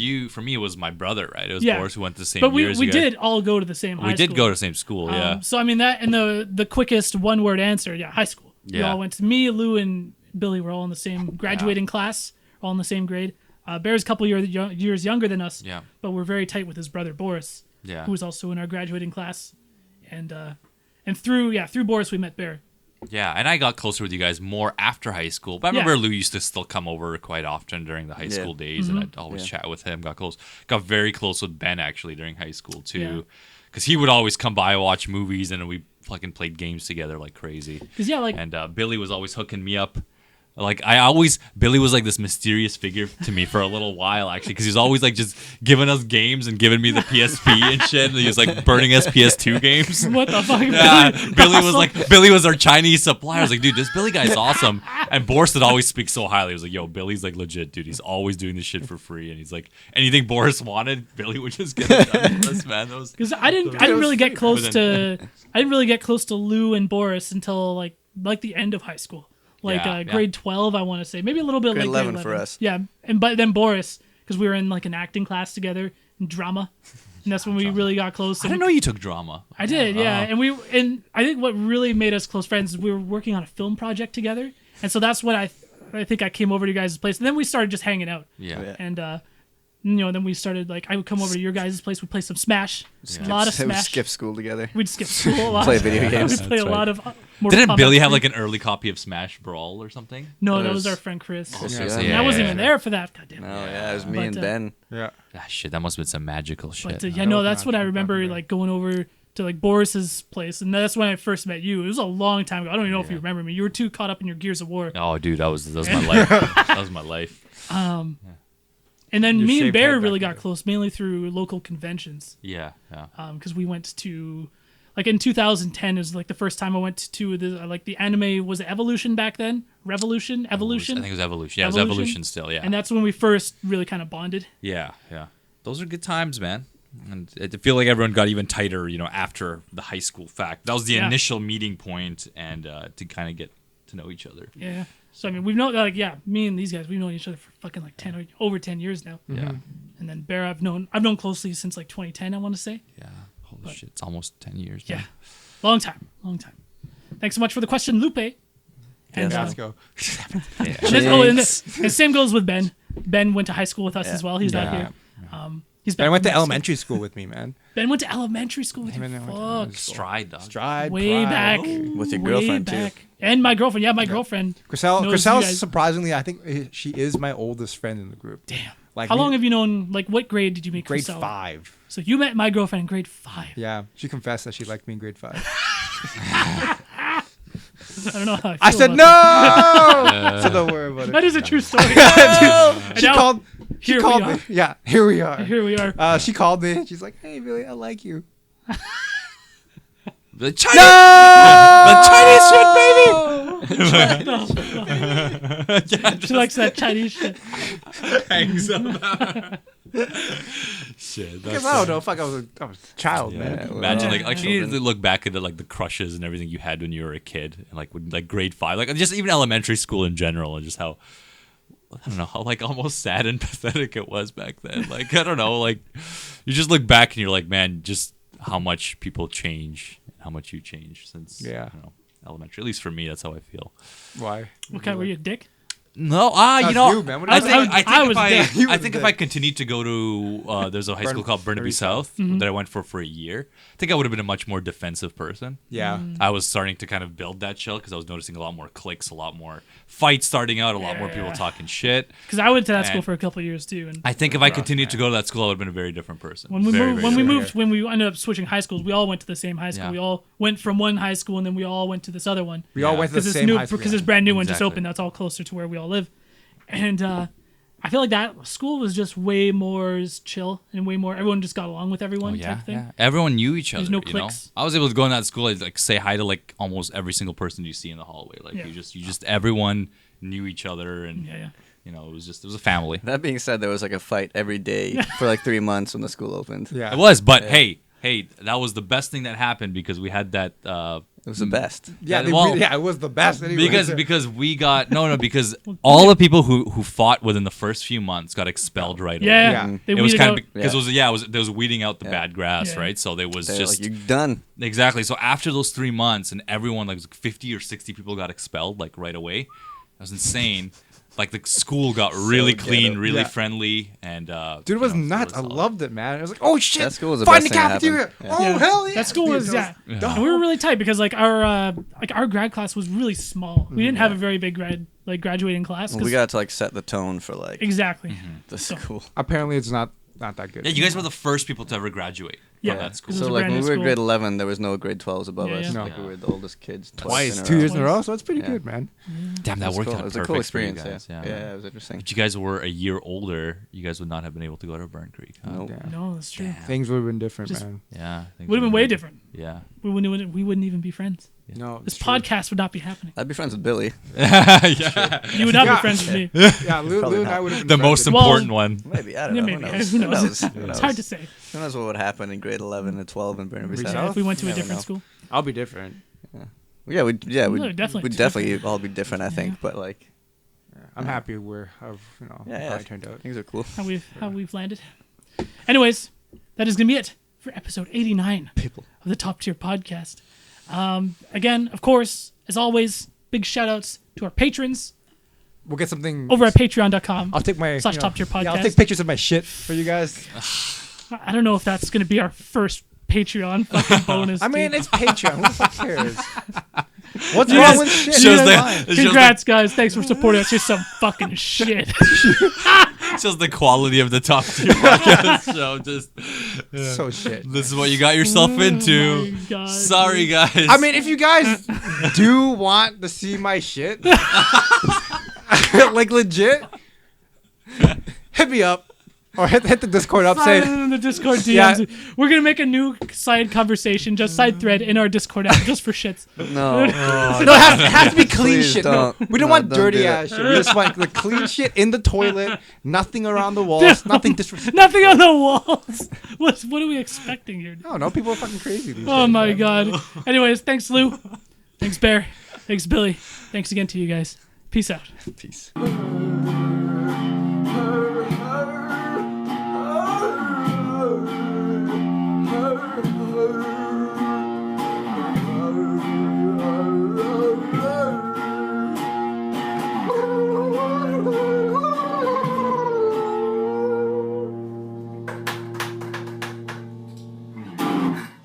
me, it was my brother, right? It was Yeah. Boris who went to the same. But we years you guys- did all go to the same high We school. did go to the same school. Yeah. So I mean that and the quickest one word answer, yeah, high school. We Yeah. all went to me, Lou, and Billy were all in the same graduating class, all in the same grade. Bear's a couple years younger than us, Yeah. but we're very tight with his brother Boris, Yeah. who was also in our graduating class, and through Boris we met Bear. Yeah, and I got closer with you guys more after high school. But I remember Lou used to still come over quite often during the high Yeah. school days, and I'd always chat with him. Got very close with Ben actually during high school too, because he would always come by, watch movies, and then we fucking played games together like crazy. Because And Billy was always hooking me up. Billy was like this mysterious figure to me for a little while actually, because he was always like just giving us games and giving me the PSP and shit. And he was like burning us PS2 games. what the fuck? Yeah, Billy was our Chinese supplier. I was like, dude, this Billy guy's awesome. And Boris would always speak so highly. He was like, yo, Billy's like legit, dude. He's always doing this shit for free. And he's like, anything Boris wanted, Billy would just get it done for us, man. Because I didn't really get close to Lou and Boris until like the end of high school. Grade 12, I want to say. Maybe a little bit Grade like 11 grade for us. Yeah, but then Boris, because we were in like an acting class together in drama, and that's when we really got close. I didn't know you took drama. I did, yeah. And I think what really made us close friends is we were working on a film project together, and so that's when I think I came over to your guys' place, and then we started just hanging out. Yeah. And then we started I would come over to your guys' place, we'd play some Smash, a lot of We Smash. skip school together. We'd skip school a lot. Play video games. We'd play a That's right. lot of. Mortal Didn't Kombat Billy have 3. like an early copy of Smash Brawl or something? No, It that was was- our friend Chris. Yeah. And I wasn't even there for that. Goddamn. No, yeah, it was me But, and Ben. Yeah. Ah, shit, that must have been some magical shit. But that no, was that's what I magical remember. back then. Like going over to like Boris's place, and that's when I first met you. It was a long time ago. I don't even know if you remember me. You were too caught up in your Gears of War. Oh, dude, that was my life. That was my life. And then Your me and shaved Bear head really back got then. close, mainly through local conventions. Yeah, yeah. Because we went to, like in 2010 is like the first time I went to the anime, was it Evolution back then? Revolution? Evolution? I think it was Evolution. Yeah, it was Evolution? Evolution still. Yeah. And that's when we first really kind of bonded. Yeah, yeah. Those are good times, man. And I feel like everyone got even tighter, after the high school fact. That was the Yeah. initial meeting point, and to kind of get to know each other. Yeah. So I mean, we've known me and these guys, we've known each other for fucking like 10 or over 10 years now. Yeah, And then Bear, I've known closely since like 2010, I want to say. yeah. Holy shit, it's almost 10 years. Yeah. Man. Long time. Thanks so much for the question, Lupe. And, Yes. Let's go. and same goes with Ben. Ben went to high school with us as well. He's not Yeah. here. He's Ben back went to from Mexico. elementary school with me, man. Ben went to elementary school with you. Ben went to Fuck. elementary school. Stride, dog. Stride, Way pride. back. With your Way girlfriend, too. back. And my girlfriend. Yeah, my girlfriend. Chriselle, knows you Chriselle, guys. surprisingly, I think she is my oldest friend in the group. Damn. Like How long have you known, like, what grade did you meet grade Chriselle? 5. So you met my girlfriend in grade 5. Yeah, she confessed that she liked me in grade 5. I don't know how I feel I said about no. So don't worry about that. it. That is a true story. She now, called. She here we called are. me. Yeah, here we are. Here we are. She called me. She's like, "Hey, Billy, I like you." The Chinese, the Chinese shit, baby. She likes that Chinese shit. Hangs up. Shit. Because I don't know. Fuck, I was a child, Yeah. man. Imagine Yeah. like you need to look back into like the crushes and everything you had when you were a kid, and like when like grade 5, like just even elementary school in general, and just how I don't know how like almost sad and pathetic it was back then. Like I don't know, like you just look back and you're like, man, just how much people change, how much you change since elementary. At least for me, that's how I feel. Why? What kind? Were you a dick? No, That's you know, you, man. What I is think that? I was I there. think You I was think if there. I continued to go to there's a high school called Burnaby Burnaby South Mm-hmm. that I went for a year. I think I would have been a much more defensive person. Yeah. I was starting to kind of build that chill because I was noticing a lot more cliques, a lot more fights starting out, a lot more people Yeah. talking shit. Because I went to that Man. school for a couple of years too, and I think if I continued to go to that school, I would have been a very different person. when we Very, moved, very different. when we ended up switching high schools, we all went to the same high school. Yeah. We all went from one high school, and then we all went to this other one. We all Yeah. went to the Because this same new, high school. because this brand new one just Exactly. opened. That's all closer to where we all live, and I feel like that school was just way more chill and way more. Everyone just got along with everyone. Oh, yeah, type of thing. yeah. Everyone knew each other. There's no you know? cliques. I was able to go in that school and like say hi to like almost every single person you see in the hallway. Like Yeah. you just everyone knew each other, and Yeah, yeah. you know it was a family. That being said, there was like a fight every day for like 3 months when the school opened. Yeah. It was, but hey, that was the best thing that happened because we had that. It was the best. Yeah, well, it was the best. Anyway. because we got because all the people who fought within the first few months got expelled right Yeah, away. Yeah. They It was weeded kind out. of because it was there was weeding out the Yeah. bad grass, Yeah. right? So there was They're just like, you're done. exactly. So after those 3 months, and everyone like 50 or 60 people got expelled like right away. That was insane. Like the school got really clean, ghetto. really Yeah. friendly, and Dude, it was you know, nuts. I solid. loved it, man. It was like, oh shit, That school was the find best the thing that cafeteria. happened. Yeah. Oh Yeah. hell yeah. That school Dude, was that And we were really tight because like our grad class was really small. We didn't have a very big graduating class. Well, 'cause- we got to like set the tone for like exactly. the school. Apparently, it's not that good. Yeah, you guys were the first people to ever graduate Yeah. from that school. It was So a like brand when new we were school. grade 11, there was no grade 12s above Yeah, us. yeah. No. Like we were the oldest kids Twice, in a 2 row. years in a row, so it's pretty Yeah. good, man. Damn, that It was worked cool. out It was a perfect cool for you experience. guys. Yeah. Yeah. It was interesting. But you guys were a year older. You guys would not have been able to go to Burn Creek. Huh? Nope. Yeah. No, that's true. Things would have been different, Just- man. Yeah, things Would have been way really- different. Yeah. We wouldn't even be friends. No, This it's true. podcast would not be happening. I'd be friends with Billy. yeah. You would not Yeah. be friends with me. Yeah, Lou Probably and I not. would have been The friends most with- important one. Maybe. I don't Yeah, know. maybe. Who knows? Who knows? Who It's knows? hard to say. Who knows what would happen in grade 11 and 12 in Burnaby Retel? South? Yeah, if we went to a Never different know. school. I'll be different. Yeah, we'd No, definitely. we'd definitely all be different. I think, but like I'm happy where I've how it turned out. things are cool. How we've landed. Anyways, that is gonna be it for episode 89 People. of the Top Tier Podcast. Again, of course, as always, big shout outs to our patrons We'll get something over at patreon.com. I'll take my / Top Tier Yeah, I'll Podcast. take pictures of my shit for you guys. I don't know if that's gonna be our first Patreon fucking bonus. I mean, dude. it's Patreon. Who the fuck cares? What's You wrong guys- with shit? shows It's the- fine. it shows Congrats, guys! Thanks for supporting us. Here's some fucking shit. Shows the quality of the top tier podcast show. Just So shit. this is what you got yourself into. My God. Sorry, guys. I mean, if you guys do want to see my shit, like legit, hit me up or hit the Discord up. Slide Say in the Discord DMs. Yeah. We're gonna make a new side conversation, just side thread in our Discord app, just for shits. No. no, it has to be clean Please shit. don't. No, we don't No, want don't dirty do ass that. shit. We just want the clean shit in the toilet. Nothing around the walls. Nothing disrespectful. Nothing on the walls. What are we expecting here? I don't know. People are fucking crazy. These Oh days, my man. God. Anyways, thanks Lou. Thanks Behr. Thanks Billy. Thanks again to you guys. Peace out. Peace.